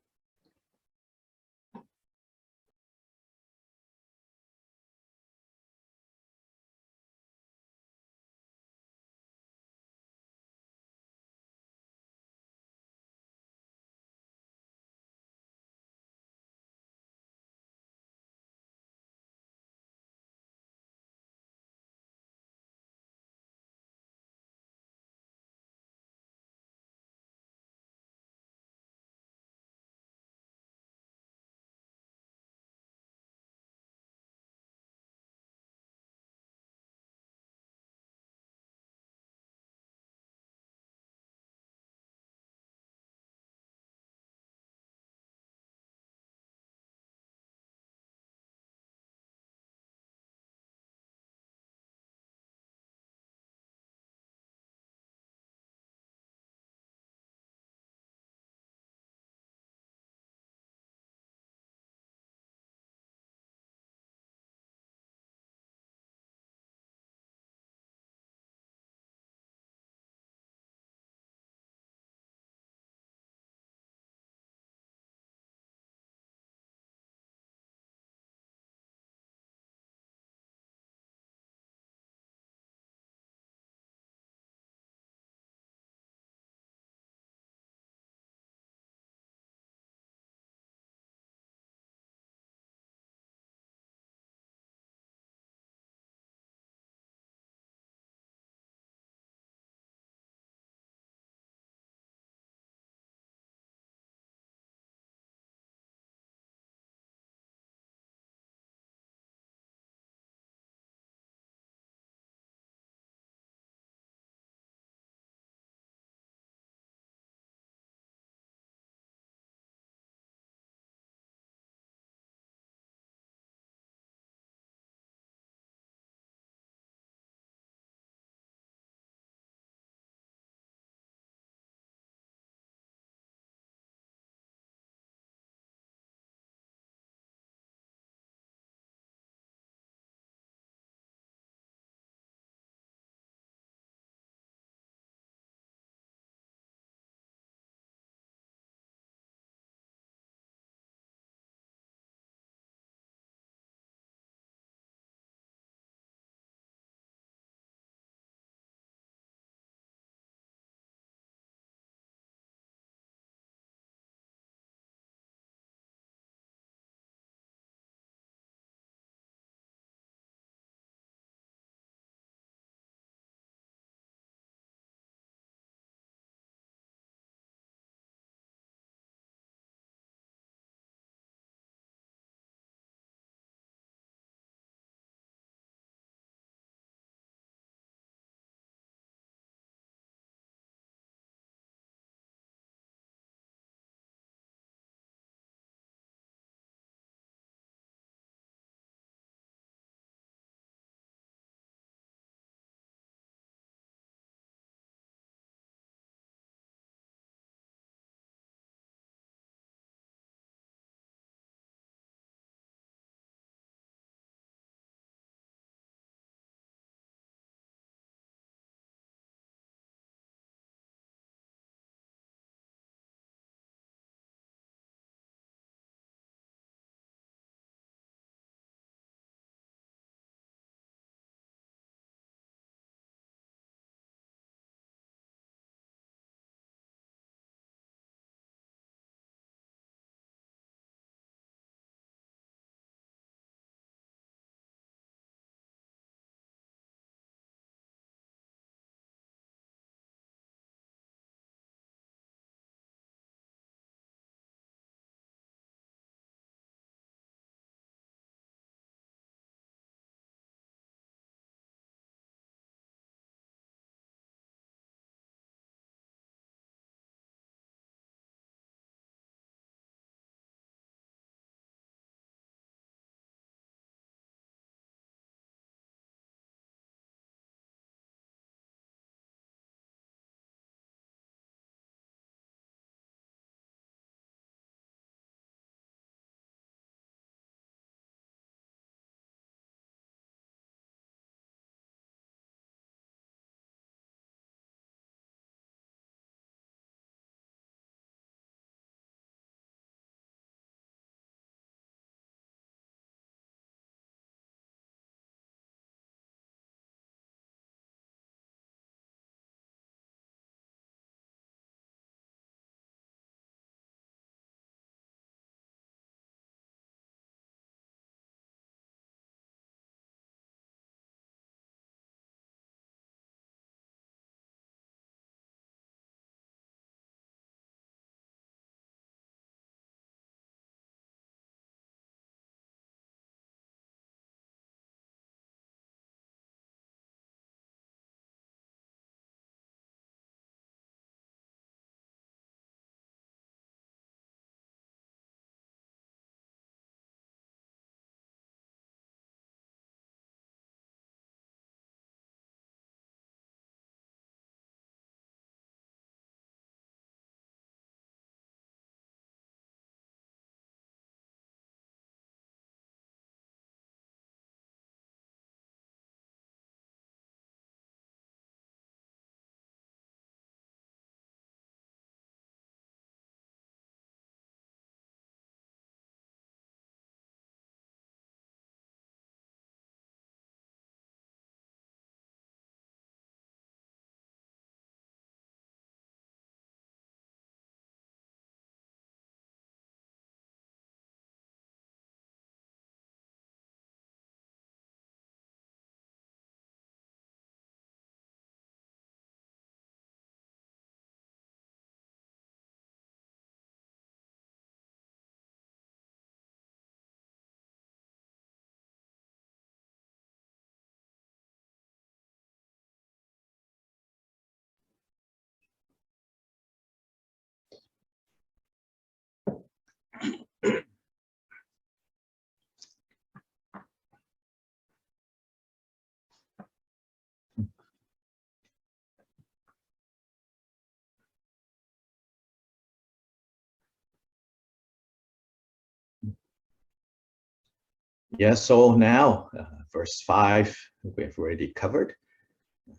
Yeah, so now verse 5 we've already covered.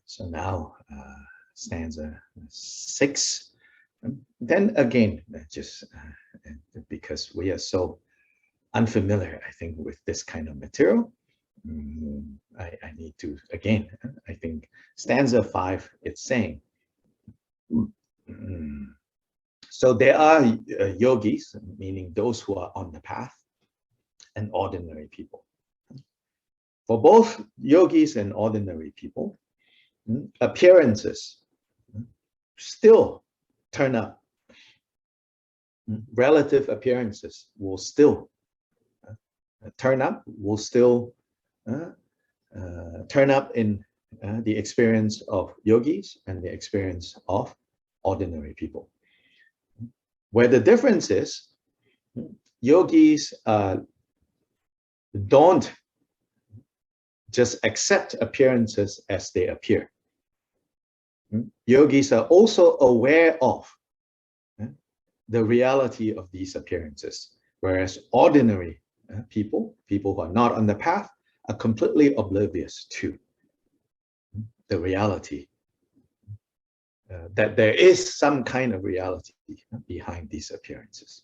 So now stanza 6. Then again, just because we are so unfamiliar, I think, with this kind of material, I need to, again, I think stanza 5, it's saying, so there are yogis, meaning those who are on the path, and ordinary people. For both yogis and ordinary people, appearances still turn up. Relative appearances will still turn up, will still turn up in the experience of yogis and the experience of ordinary people. Where the difference is, yogis don't just accept appearances as they appear. Yogis are also aware of the reality of these appearances, whereas ordinary people who are not on the path, are completely oblivious to the reality, that there is some kind of reality behind these appearances.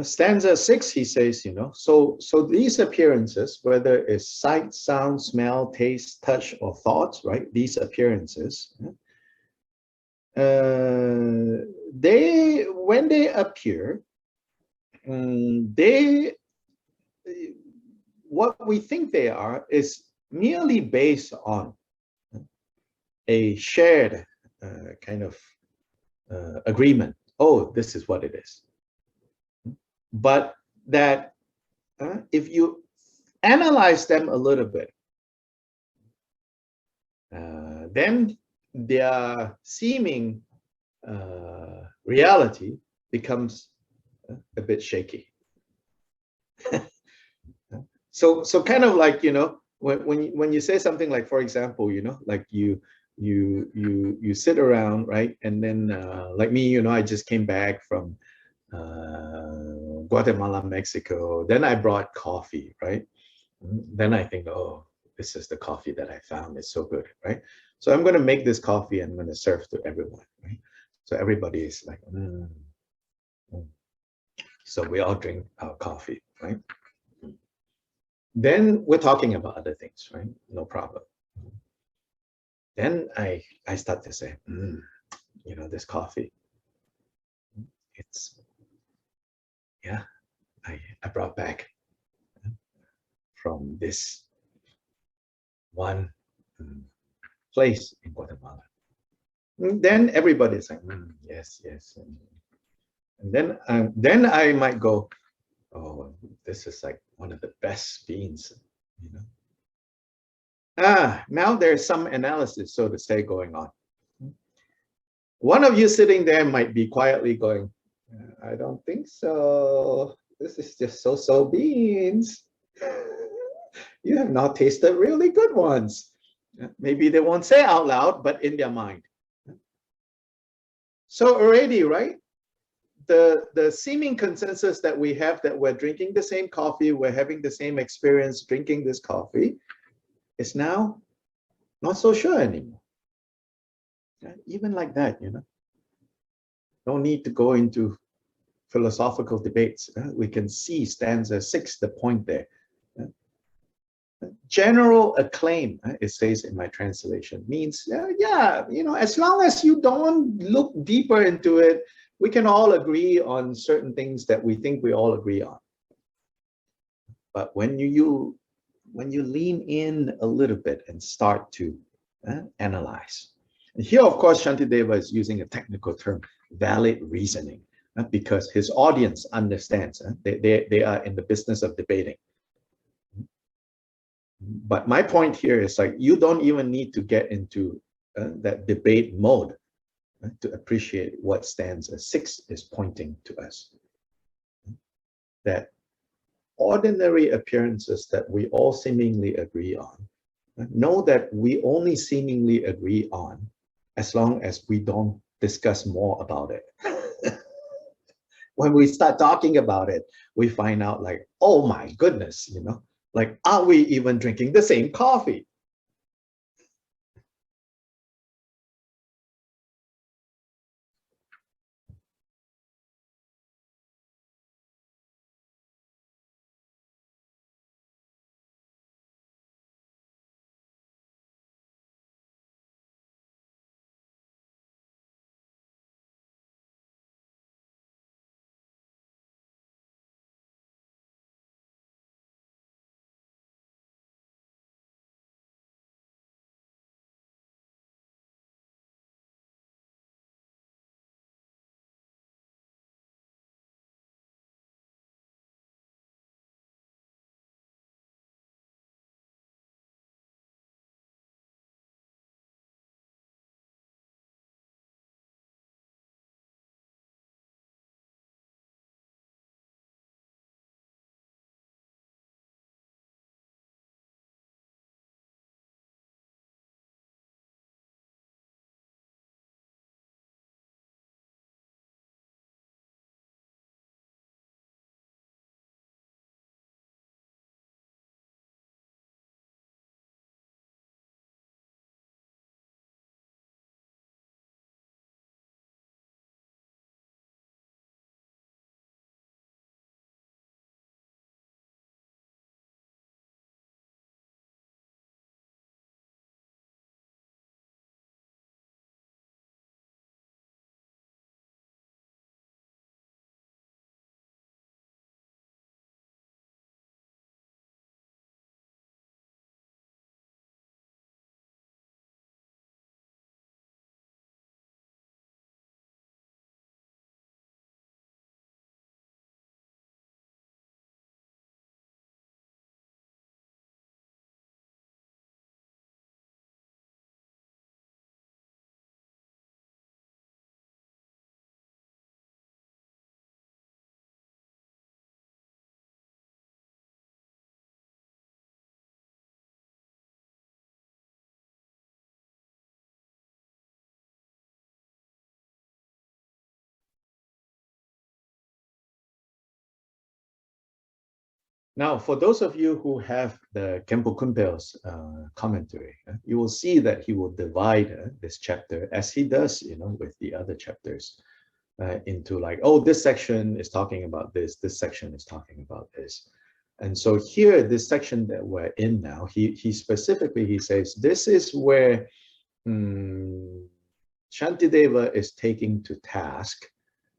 Stanza 6, he says, so these appearances, whether it's sight, sound, smell, taste, touch, or thoughts, right? These appearances, when they appear, what we think they are is merely based on a shared kind of agreement. Oh, this is what it is. But that if you analyze them a little bit, then their seeming reality becomes a bit shaky. So kind of like, when you say something like, for example, like you sit around, right? And then like me, I just came back from Guatemala, Mexico. Then I brought coffee, right? Then I think, oh, this is the coffee that I found. It's so good, right? So I'm going to make this coffee and I'm going to serve to everyone, right? So everybody is like, So we all drink our coffee, right? Then we're talking about other things, right? No problem. Then I start to say, this coffee, it's, yeah, I brought back from this one place in Guatemala. And then everybody's like, yes. And then I might go, oh, this is like one of the best beans, now there's some analysis, so to say, going on. One of you sitting there might be quietly going, I don't think so. This is just so-so beans. You have not tasted really good ones. Maybe they won't say out loud, but in their mind. So already, right? The seeming consensus that we have that we're drinking the same coffee, we're having the same experience drinking this coffee, is now not so sure anymore. Even like that, no need to go into philosophical debates, we can see stanza 6, the point there. General acclaim, it says in my translation, means, yeah, you know, as long as you don't look deeper into it, we can all agree on certain things that we think we all agree on. But when you lean in a little bit and start to analyze, and here, of course, Shantideva is using a technical term, valid reasoning, because his audience understands. They are in the business of debating. But my point here is like, you don't even need to get into that debate mode to appreciate what stanza 6 is pointing to us. That ordinary appearances that we all seemingly agree on, know that we only seemingly agree on as long as we don't discuss more about it. When we start talking about it, we find out like, oh my goodness, you know, like, are we even drinking the same coffee? Now, for those of you who have the Khenpo Kumpel's commentary, you will see that he will divide this chapter, as he does, you know, with the other chapters, into like, oh, this section is talking about this section is talking about this. And so here, this section that we're in now, he specifically, he says, this is where Shantideva is taking to task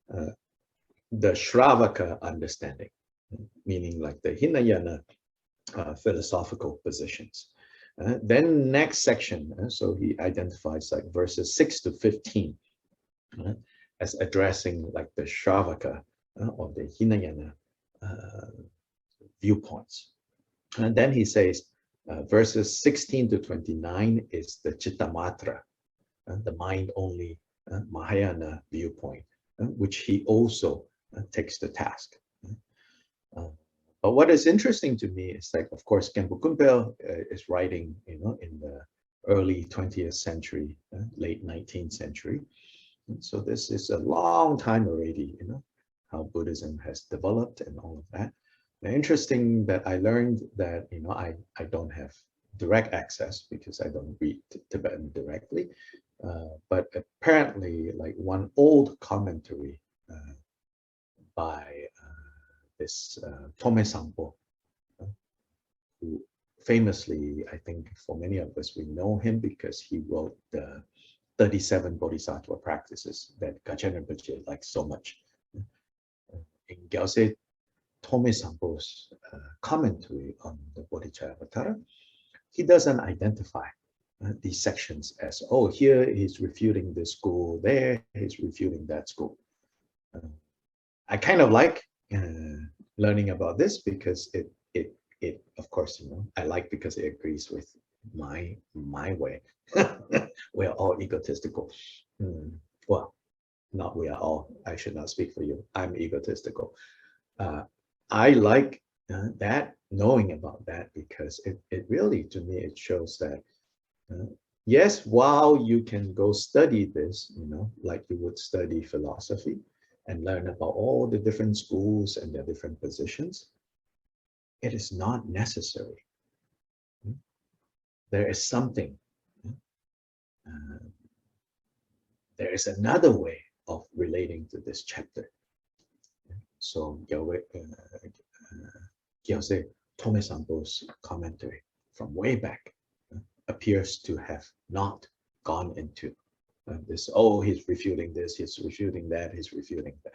the Shravaka understanding, meaning like the Hinayana philosophical positions. Then next section, so he identifies like verses 6 to 15 as addressing like the Shravaka or the Hinayana viewpoints. And then he says verses 16 to 29 is the Chittamatra, the mind-only Mahayana viewpoint, which he also takes to task. But what is interesting to me is like, of course, Khenpo Kumpel is writing, you know, in the early 20th century, late 19th century. And so this is a long time already, you know, how Buddhism has developed and all of that. Now, interesting that I learned that, you know, I don't have direct access because I don't read Tibetan directly. But apparently, like one old commentary by this Tome Sampo, who famously, I think for many of us, we know him because he wrote the 37 Bodhisattva practices that Gacchen Rinpoche likes so much. In Gyaltse Tome Sampo's commentary on the Bodhicharyavatara, he doesn't identify these sections as, oh, here he's refuting this school, there he's refuting that school. I kind of like learning about this because it of course, you know, I like because it agrees with my way. We are all egotistical. Well, not we are all. I should not speak for you. I'm egotistical. I like that, knowing about that, because it really, to me, it shows that yes, while you can go study this, you know, like you would study philosophy and learn about all the different schools and their different positions, it is not necessary. There is something. There is another way of relating to this chapter. So Gyaltse Tome Sampo's commentary from way back appears to have not gone into this, oh, he's refuting this, he's refuting that, he's refuting that.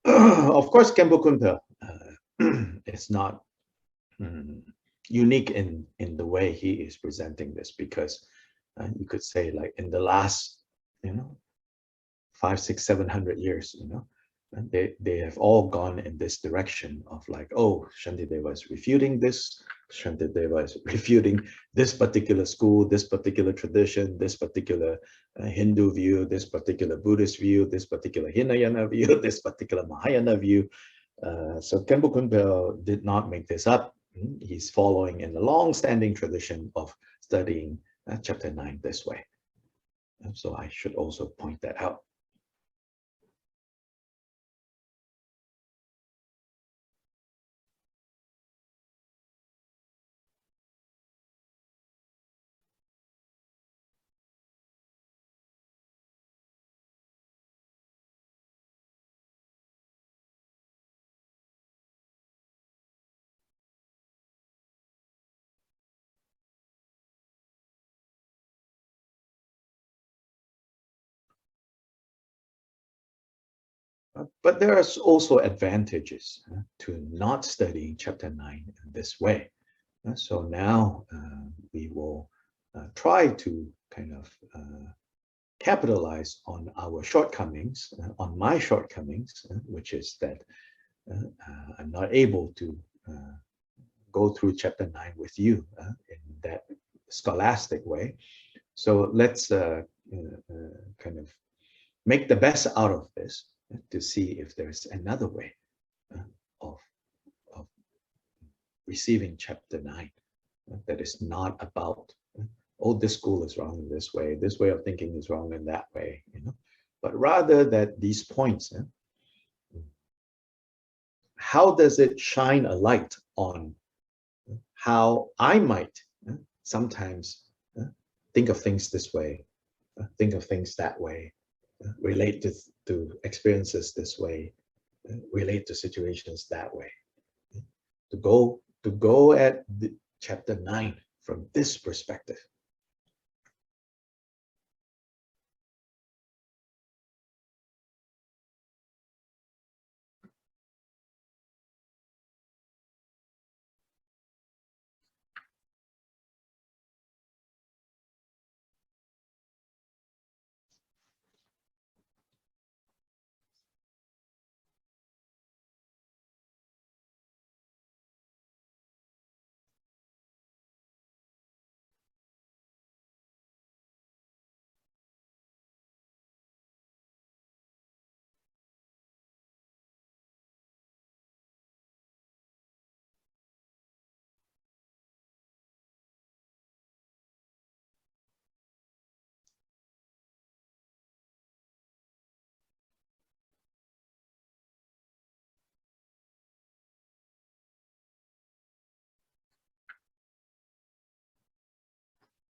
Of course, Khenpo Kunta is not unique in the way he is presenting this, because you could say, like, in the last, you know, 500, 600, 700 years, you know, and they have all gone in this direction of like, oh, Shantideva is refuting this, Shantideva is refuting this particular school, this particular tradition, this particular Hindu view, this particular Buddhist view, this particular Hinayana view, this particular Mahayana view. So Khenpo Kunpa did not make this up. He's following in the long-standing tradition of studying chapter 9 this way. So I should also point that out. But there are also advantages to not studying chapter 9 in this way. So now we will try to kind of capitalize on our shortcomings, on my shortcomings, which is that I'm not able to go through chapter 9 with you in that scholastic way. So let's kind of make the best out of this to see if there's another way of receiving chapter 9 that is not about, oh, this school is wrong in this way of thinking is wrong in that way, but rather that these points, how does it shine a light on how I might sometimes think of things this way, think of things that way, relate to experiences this way, relate to situations that way. To go at the chapter 9 from this perspective.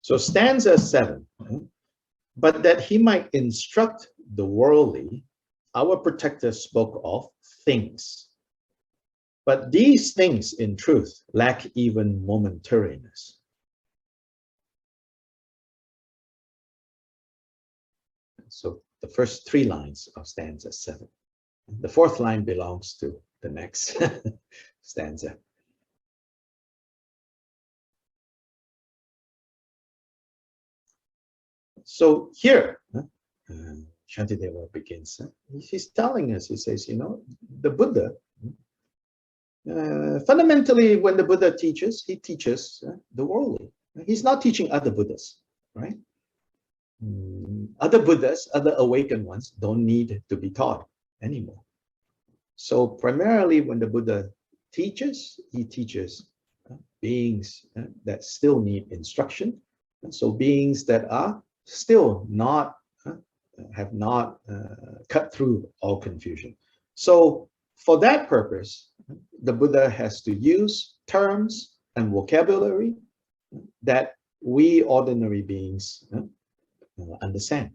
So stanza 7, but that he might instruct the worldly, our protector spoke of things. But these things in truth lack even momentariness. So the first 3 lines of stanza 7. The 4th line belongs to the next stanza. So here, Shantideva begins. He's telling us, he says, the Buddha, fundamentally, when the Buddha teaches, he teaches the worldly. He's not teaching other Buddhas, right? Other Buddhas, other awakened ones, don't need to be taught anymore. So primarily, when the Buddha teaches, he teaches beings that still need instruction. And so beings that are still not, have not cut through all confusion. So for that purpose, the Buddha has to use terms and vocabulary that we ordinary beings understand.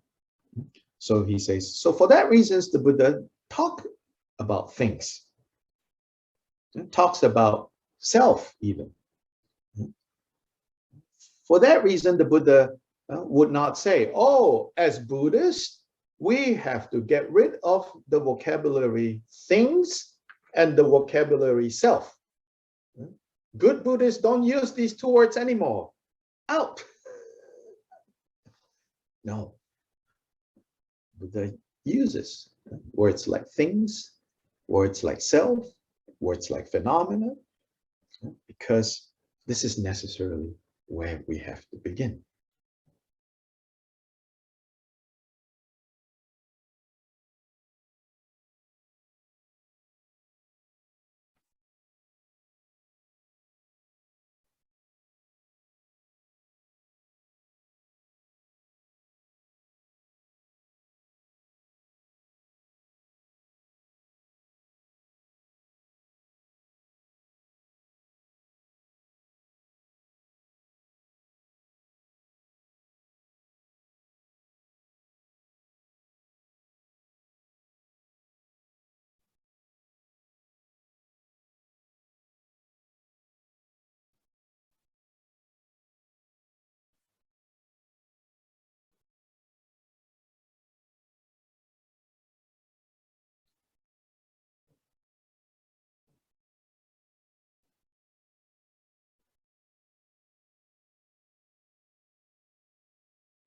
So he says, so for that reason, the Buddha talk about things, talks about self even. For that reason, the Buddha would not say, oh, as Buddhists, we have to get rid of the vocabulary things and the vocabulary self. Good Buddhists don't use these 2 words anymore. Out. No. Buddha uses words like things, words like self, words like phenomena, because this is necessarily where we have to begin.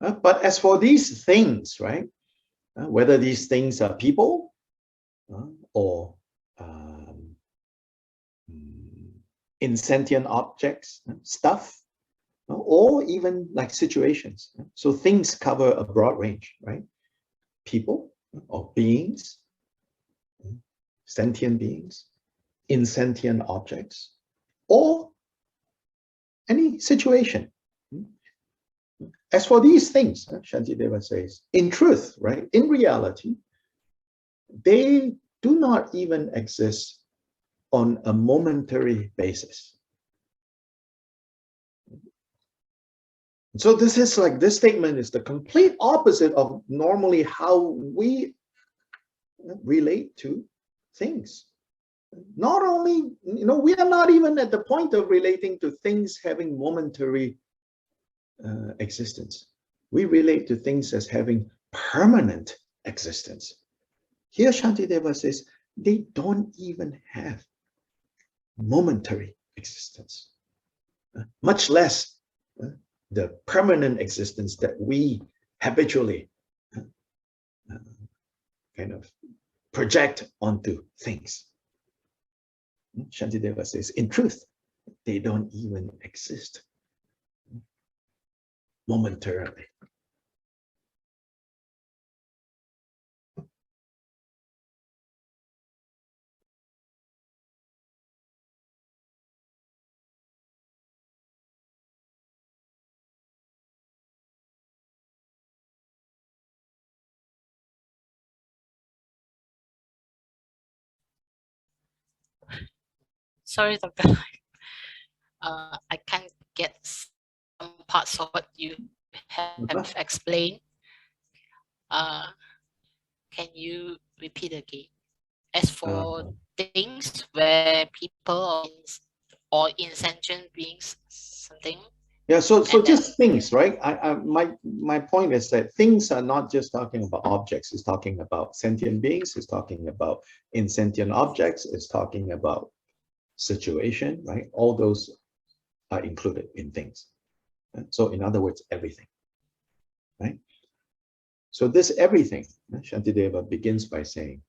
But as for these things, right, whether these things are people or insentient objects, stuff, or even like situations. So things cover a broad range, right? People or beings, sentient beings, insentient objects, or any situation. As for these things, Shantideva says, in truth, right, in reality, they do not even exist on a momentary basis. So this is like, this statement is the complete opposite of normally how we relate to things. Not only, we are not even at the point of relating to things having momentary existence. We relate to things as having permanent existence. Here Shantideva says they don't even have momentary existence, much less the permanent existence that we habitually kind of project onto things. Shantideva says, in truth, they don't even exist momentarily. Sorry, Dr. I can't get some parts of what you have explained. Can you repeat again? As for things where people or insentient beings, something. Yeah, so just things, right? My point is that things are not just talking about objects. It's talking about sentient beings. It's talking about insentient objects. It's talking about situation, right? All those are included in things. So in other words, everything, right? So this everything, Shantideva begins by saying,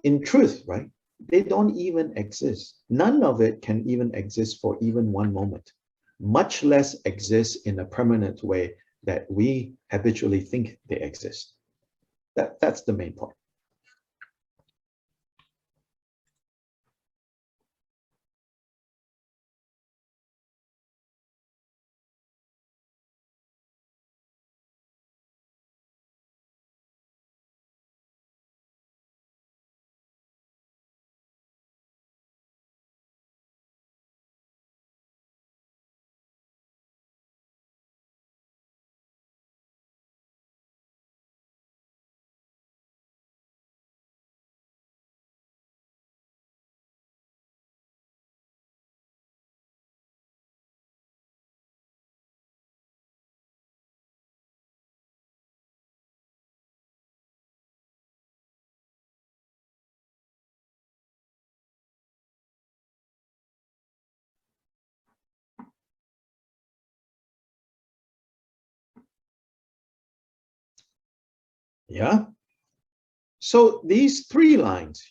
in truth, right? They don't even exist. None of it can even exist for even one moment, much less exist in a permanent way that we habitually think they exist. That's the main point. Yeah. So these three lines,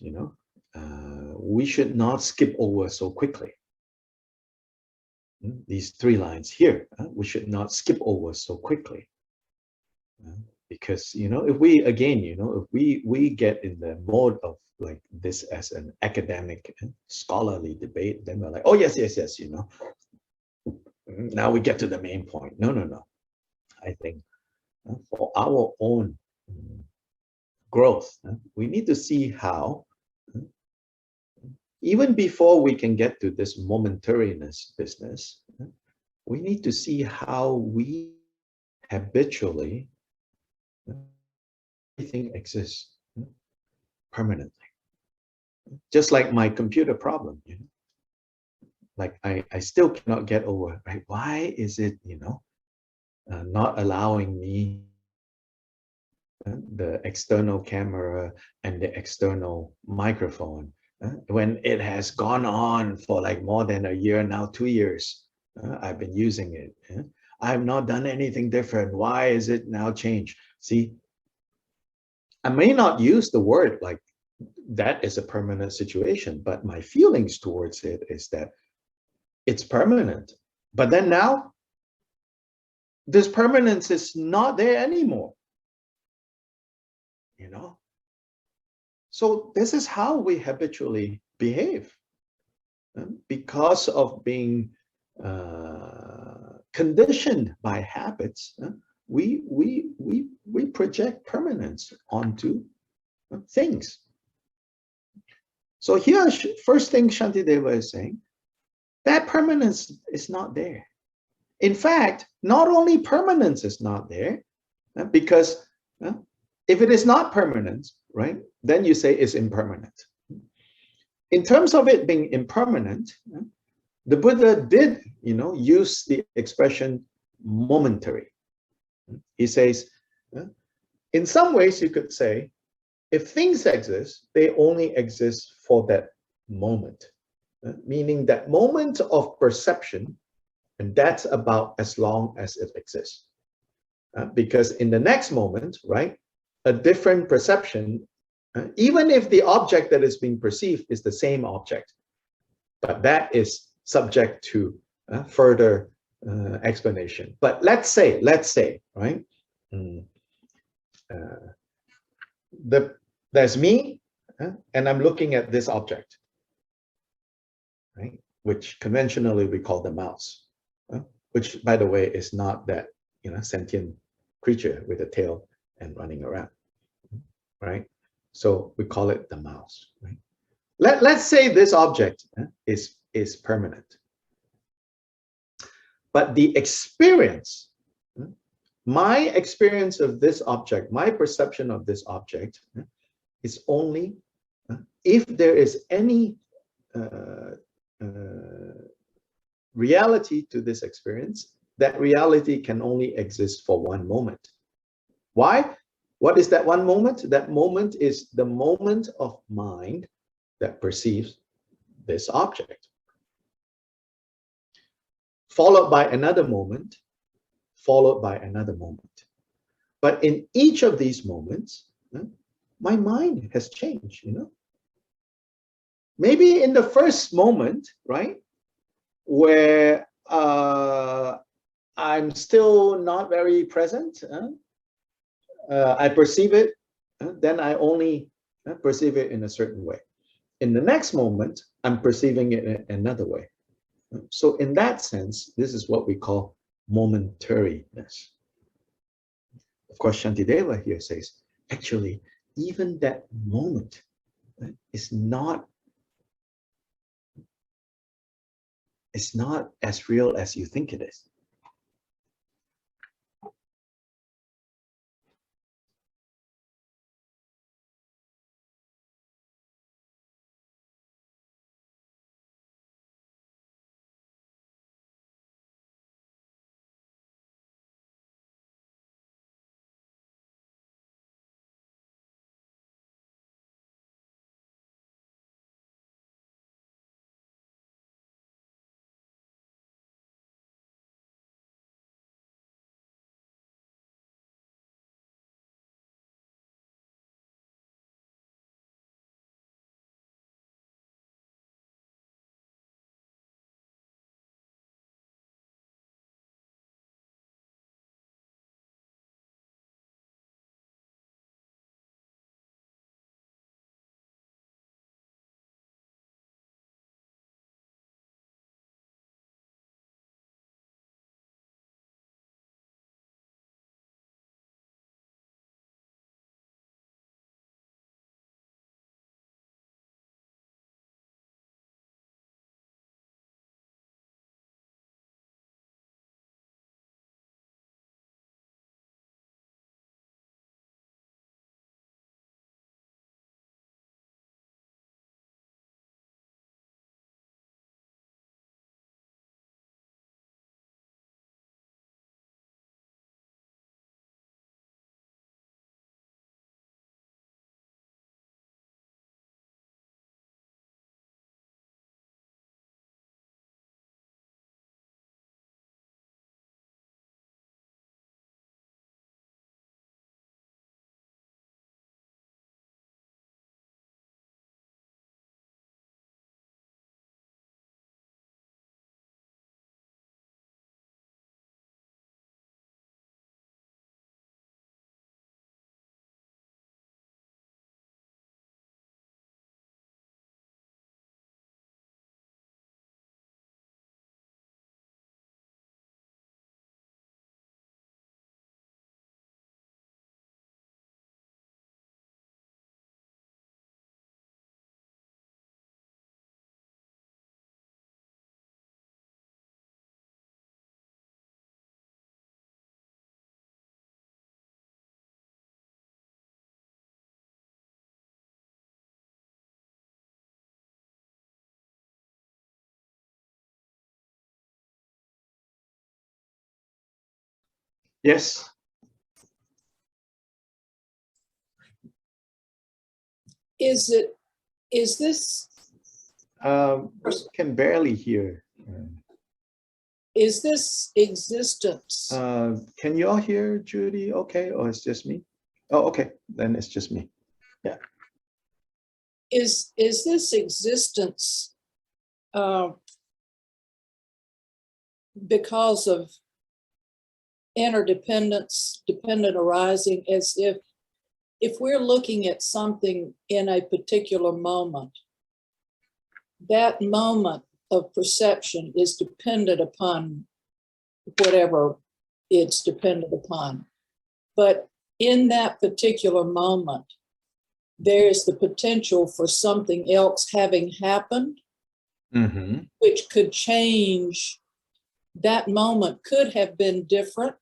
we should not skip over so quickly. These three lines here, we should not skip over so quickly. Because, if we, again, if we get in the mode of like this as an academic scholarly debate, then we're like, oh, yes, now we get to the main point. No. I think for our own growth, we need to see how, even before we can get to this momentariness business, we need to see how we habitually, everything exists permanently. Just like my computer problem, like I still cannot get over, right? Why is it, not allowing me the external camera and the external microphone when it has gone on for like more than a year now, 2 years. I've been using it. I've not done anything different. Why is it now changed? See, I may not use the word like that is a permanent situation, but my feelings towards it is that it's permanent. But then now, this permanence is not there anymore. You know? So this is how we habitually behave. Because of being conditioned by habits, we project permanence onto things. So here, first thing Shantideva is saying, that permanence is not there. In fact, not only permanence is not there, because if it is not permanent, right, then you say it's impermanent. In terms of it being impermanent, the Buddha did, use the expression momentary. He says, in some ways you could say, if things exist, they only exist for that moment, meaning that moment of perception, and that's about as long as it exists. Because in the next moment, right, a different perception, even if the object that is being perceived is the same object, but that is subject to further explanation. But let's say, right, there's me, and I'm looking at this object, right, which conventionally we call the mouse, which, by the way, is not that sentient creature with a tail and running around, right? So we call it the mouse, right? Let's say this object is permanent, but the experience, my experience of this object, my perception of this object, is only if there is any reality to this experience, that reality can only exist for one moment. Why? What is that one moment? That moment is the moment of mind that perceives this object, followed by another moment, followed by another moment. But in each of these moments, my mind has changed, Maybe in the first moment, right, where I'm still not very present, I perceive it, then I only perceive it in a certain way. In the next moment, I'm perceiving it in another way. So in that sense, this is what we call momentariness. Of course, Shantideva here says, actually, even that moment is not as real as you think it is. Yes. Is this, Can barely hear. is this existence? Can you all hear Judy? Okay, or it's just me? Oh, okay, then it's just me. Yeah. Is this existence because of interdependence, dependent arising, as if we're looking at something in a particular moment, that moment of perception is dependent upon whatever it's dependent upon. But in that particular moment, there's the potential for something else having happened, which could change. That moment could have been different.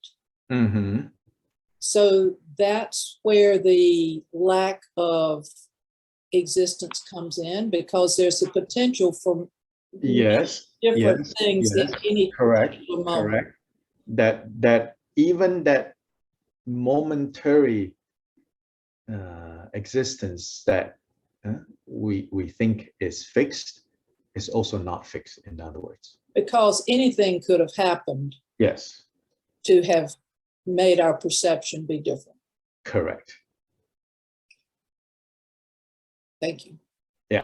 So that's where the lack of existence comes in, because there's a potential for different things in any particular moment. Correct. That even that momentary existence that we think is fixed is also not fixed, in other words. Because anything could have happened. Yes. To have made our perception be different. Correct. Thank you. Yeah.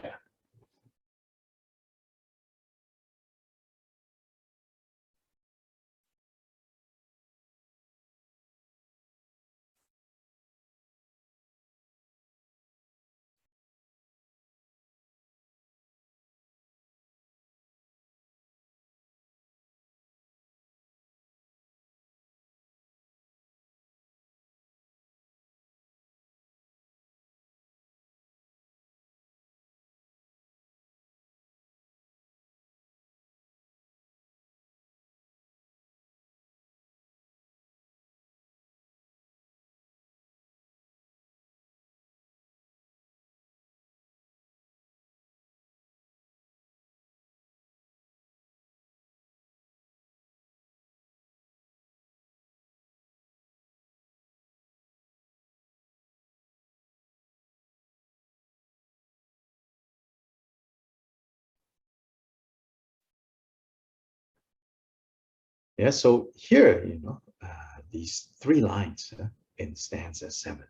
Yeah, so here, these 3 lines in stanza 7,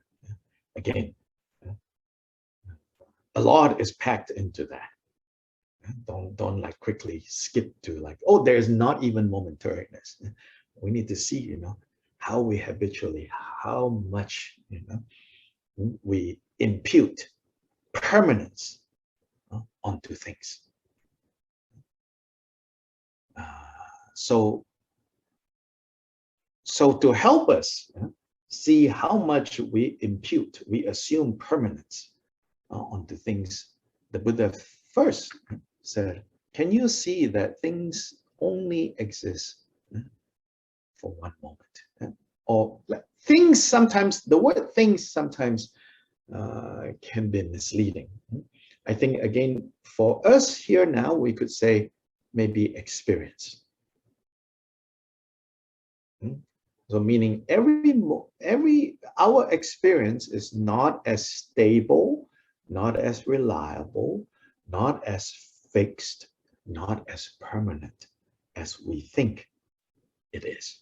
again, a lot is packed into that. Don't like quickly skip to like, oh, there's not even momentariness. We need to see, how we habitually, how much, we impute permanence onto things. So to help us see how much we impute, we assume permanence onto things, the Buddha first said, can you see that things only exist for one moment? Or things sometimes, the word things sometimes can be misleading. I think, again, for us here now, we could say maybe experience. So meaning our experience is not as stable, not as reliable, not as fixed, not as permanent as we think it is.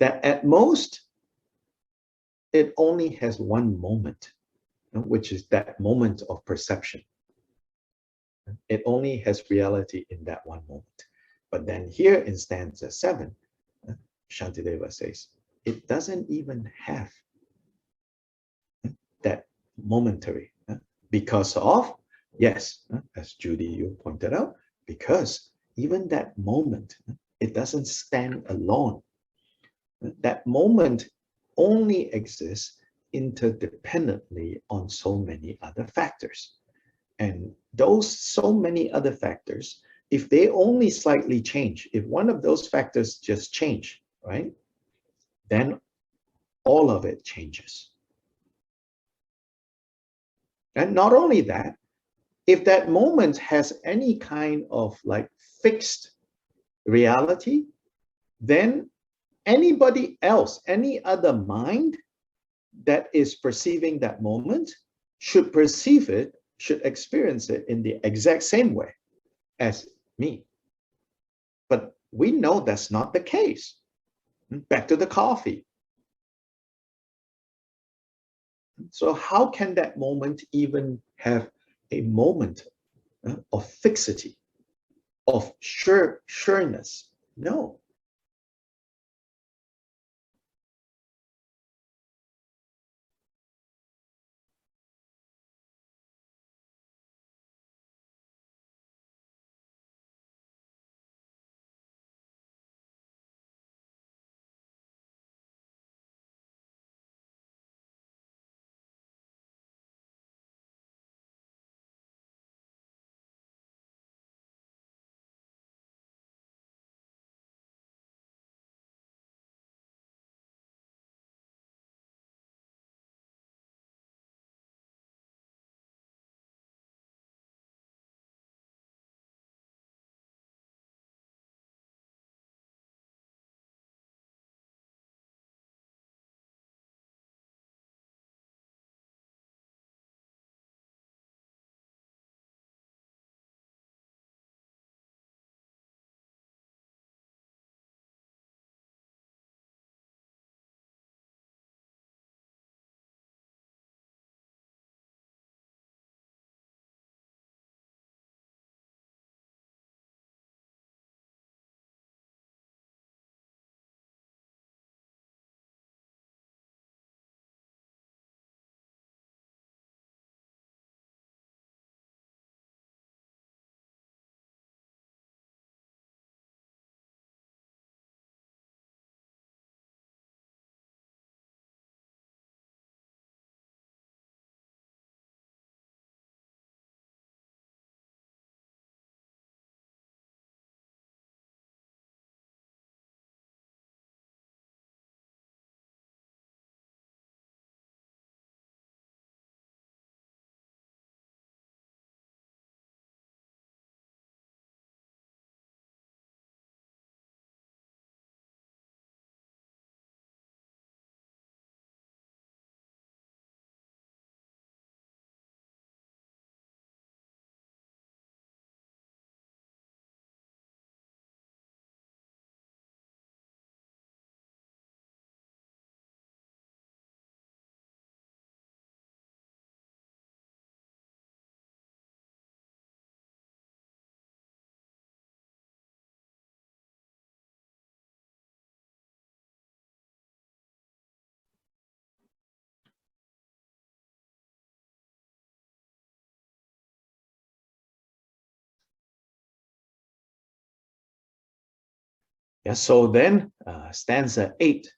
That at most, it only has one moment, which is that moment of perception. It only has reality in that one moment. But then here in stanza 7, Shantideva says, it doesn't even have that momentary, because of, yes, as Judy, you pointed out, because even that moment, it doesn't stand alone. That moment only exists interdependently on so many other factors. And those so many other factors, if they only slightly change, if one of those factors just change, right, then all of it changes. And not only that, if that moment has any kind of like fixed reality, then anybody else, any other mind that is perceiving that moment should perceive it, should experience it in the exact same way as me. But we know that's not the case. Back to the coffee. So how can that moment even have a moment of fixity, of sureness? No. Yeah, so then stanza 8,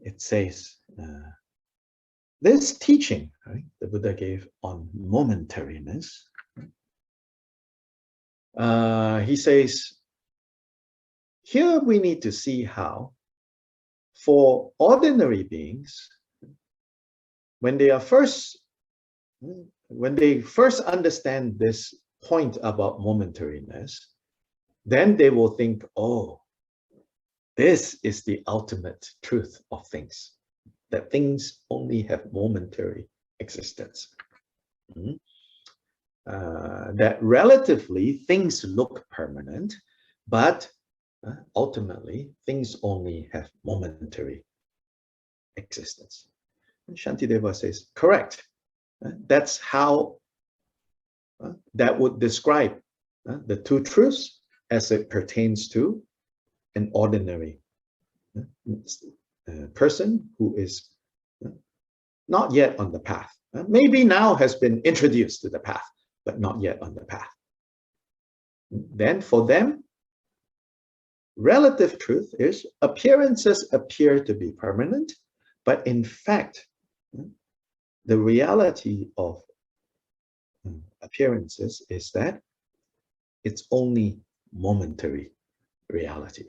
it says, this teaching, right, the Buddha gave on momentariness, he says, here we need to see how for ordinary beings, when they first understand this point about momentariness, then they will think, oh, this is the ultimate truth of things, that things only have momentary existence. That relatively things look permanent, but ultimately things only have momentary existence. And Shantideva says, correct. That's how that would describe the two truths as it pertains to an ordinary person who is not yet on the path. Maybe now has been introduced to the path, but not yet on the path. Then for them, relative truth is appearances appear to be permanent, but in fact, the reality of appearances is that it's only momentary reality.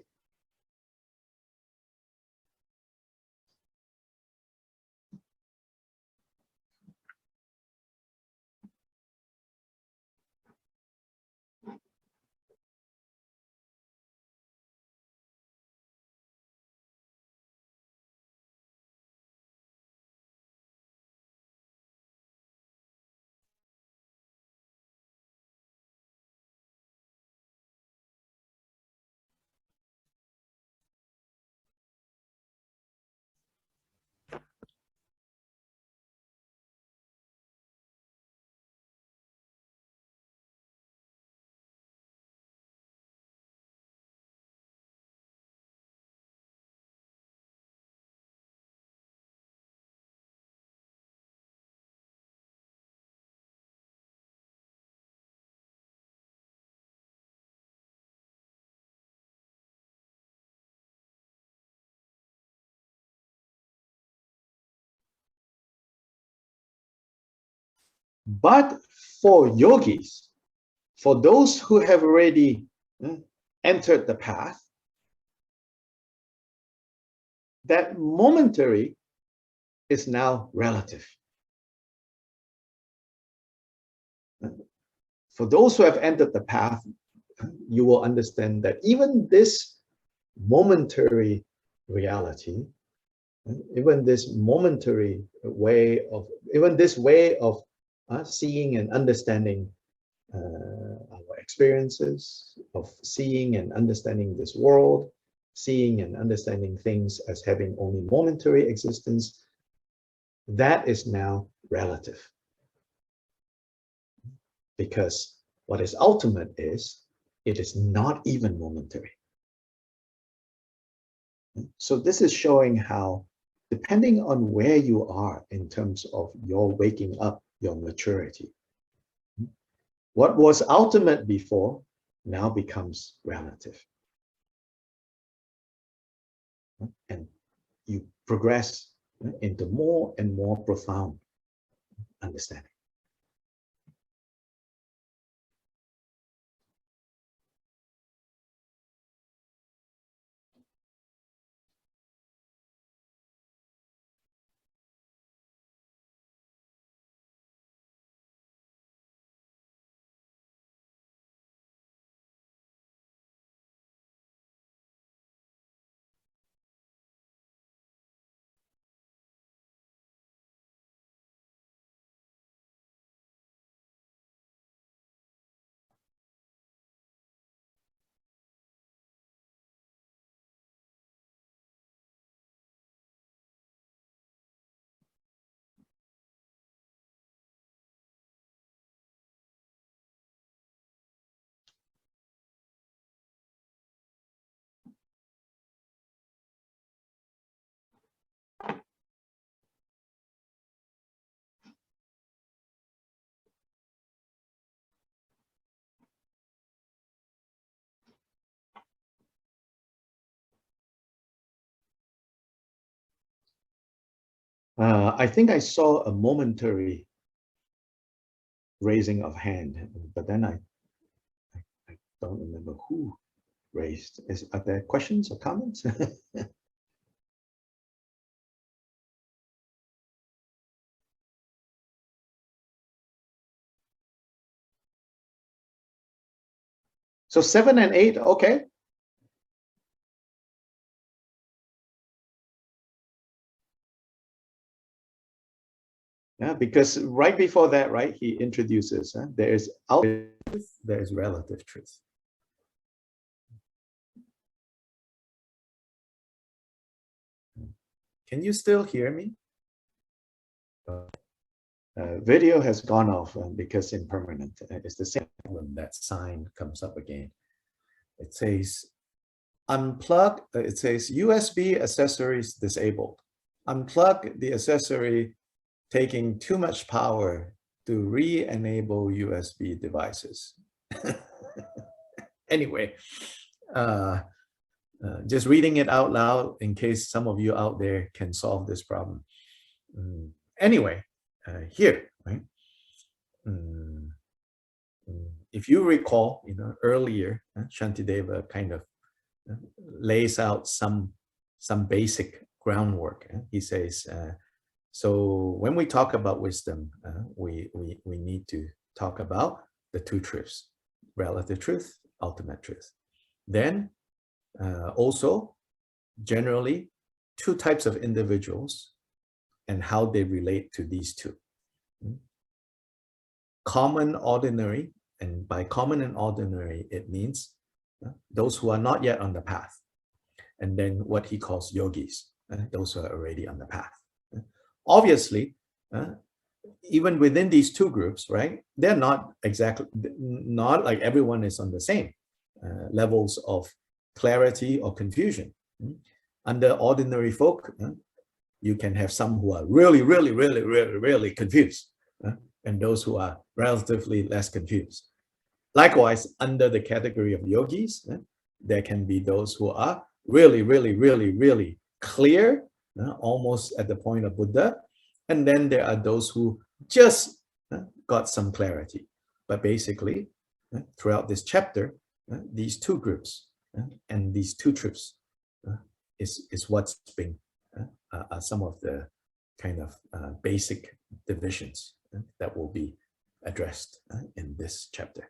But for yogis, for those who have already entered the path, that momentary is now relative. For those who have entered the path, you will understand that even this momentary reality, even this momentary way of, seeing and understanding our experiences, of seeing and understanding this world, seeing and understanding things as having only momentary existence, that is now relative. Because what is ultimate is, it is not even momentary. So this is showing how, depending on where you are in terms of your waking up, your maturity, what was ultimate before now becomes relative. And you progress into more and more profound understanding. I think I saw a momentary raising of hand, but then I don't remember who raised. Are there questions or comments? So 7 and 8, okay. Yeah, because right before that, right, he introduces there is relative truth. Can you still hear me? Video has gone off because impermanent. It's the same when that sign comes up again. It says unplug. It says USB accessories disabled. Unplug the accessory taking too much power to re-enable USB devices. Anyway, just reading it out loud in case some of you out there can solve this problem. Anyway, here, right? If you recall, earlier, Shantideva kind of lays out some basic groundwork. He says, so when we talk about wisdom, we need to talk about the two truths: relative truth, ultimate truth. Then also, generally, two types of individuals and how they relate to these two. Common, ordinary, and by common and ordinary, it means those who are not yet on the path. And then what he calls yogis, those who are already on the path. Obviously, even within these two groups, right, they're not like everyone is on the same levels of clarity or confusion. Under ordinary folk, you can have some who are really confused, and those who are relatively less confused. Likewise, under the category of yogis, there can be those who are really clear, almost at the point of Buddha, and then there are those who just got some clarity. But basically, throughout this chapter, these two groups and these two trips is what's been some of the kind of basic divisions that will be addressed in this chapter.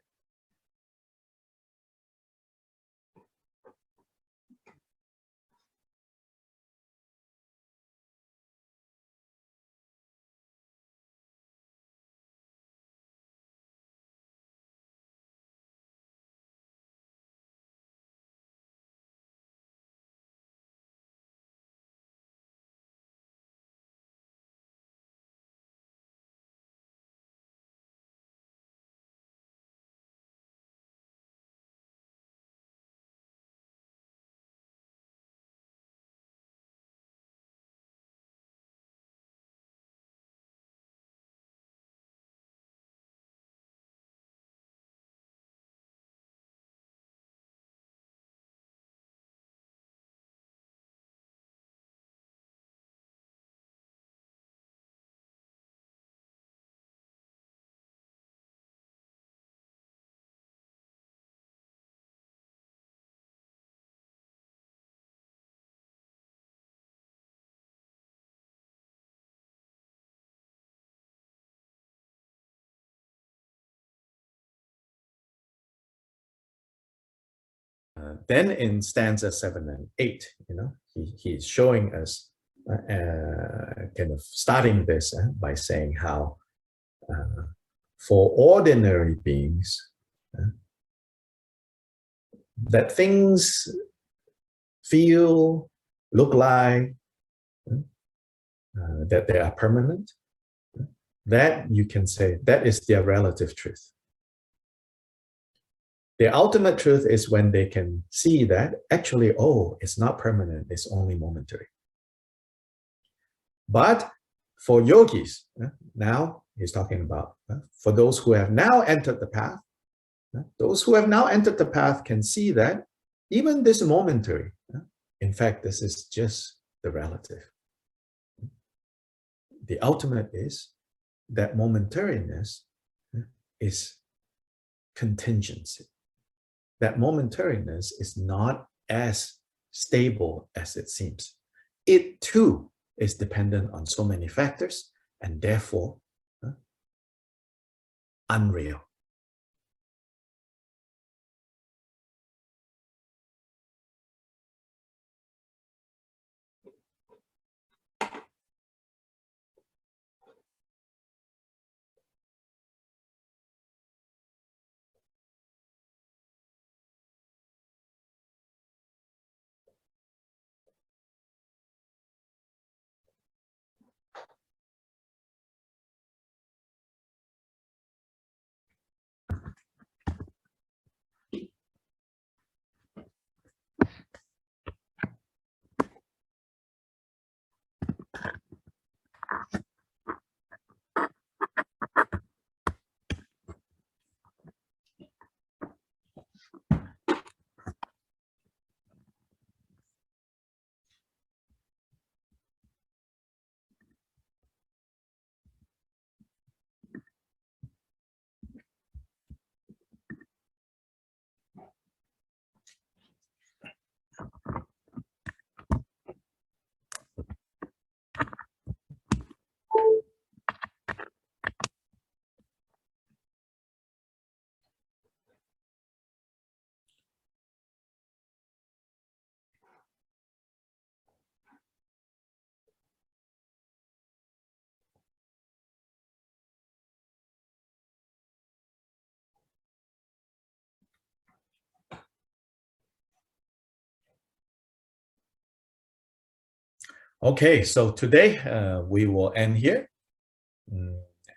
Then in stanza 7 and 8, he's showing us kind of starting this by saying how for ordinary beings, that things feel, look like, that they are permanent, that you can say that is their relative truth. The ultimate truth is when they can see that actually, oh, it's not permanent, it's only momentary. But for yogis, now he's talking about, for those who have now entered the path, those who have now entered the path can see that even this momentary, in fact, this is just the relative. The ultimate is that momentariness is contingency. That momentariness is not as stable as it seems. It too is dependent on so many factors and therefore unreal. Okay, so today we will end here,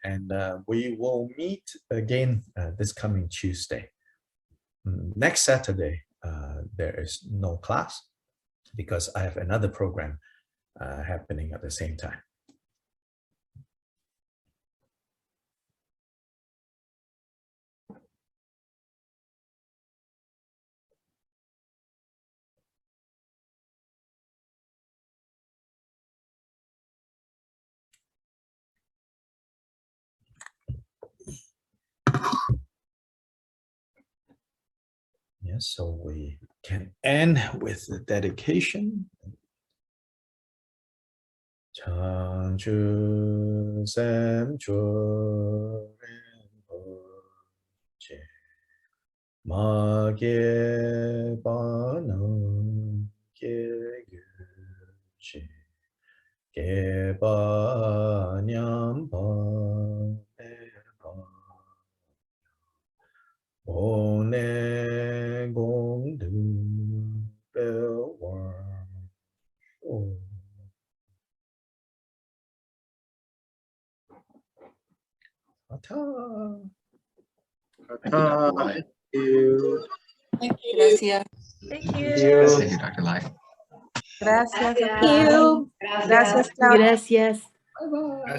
and we will meet again this coming Tuesday. Next Saturday, there is no class because I have another program happening at the same time. So we can end with the dedication. Changchu Samchu Rinpoche Ma Ge Ba Nang Ge Gu Ge Ba Nyam Ba Ne Ba Bo Ne Gong Du Bel War Shou. Ta. Thank you. Thank you. Gracias. Thank Thank you. you. Thank you, Dr. Lai. Gracias. Thank you. Gracias, Claudia. Gracias. Bye bye.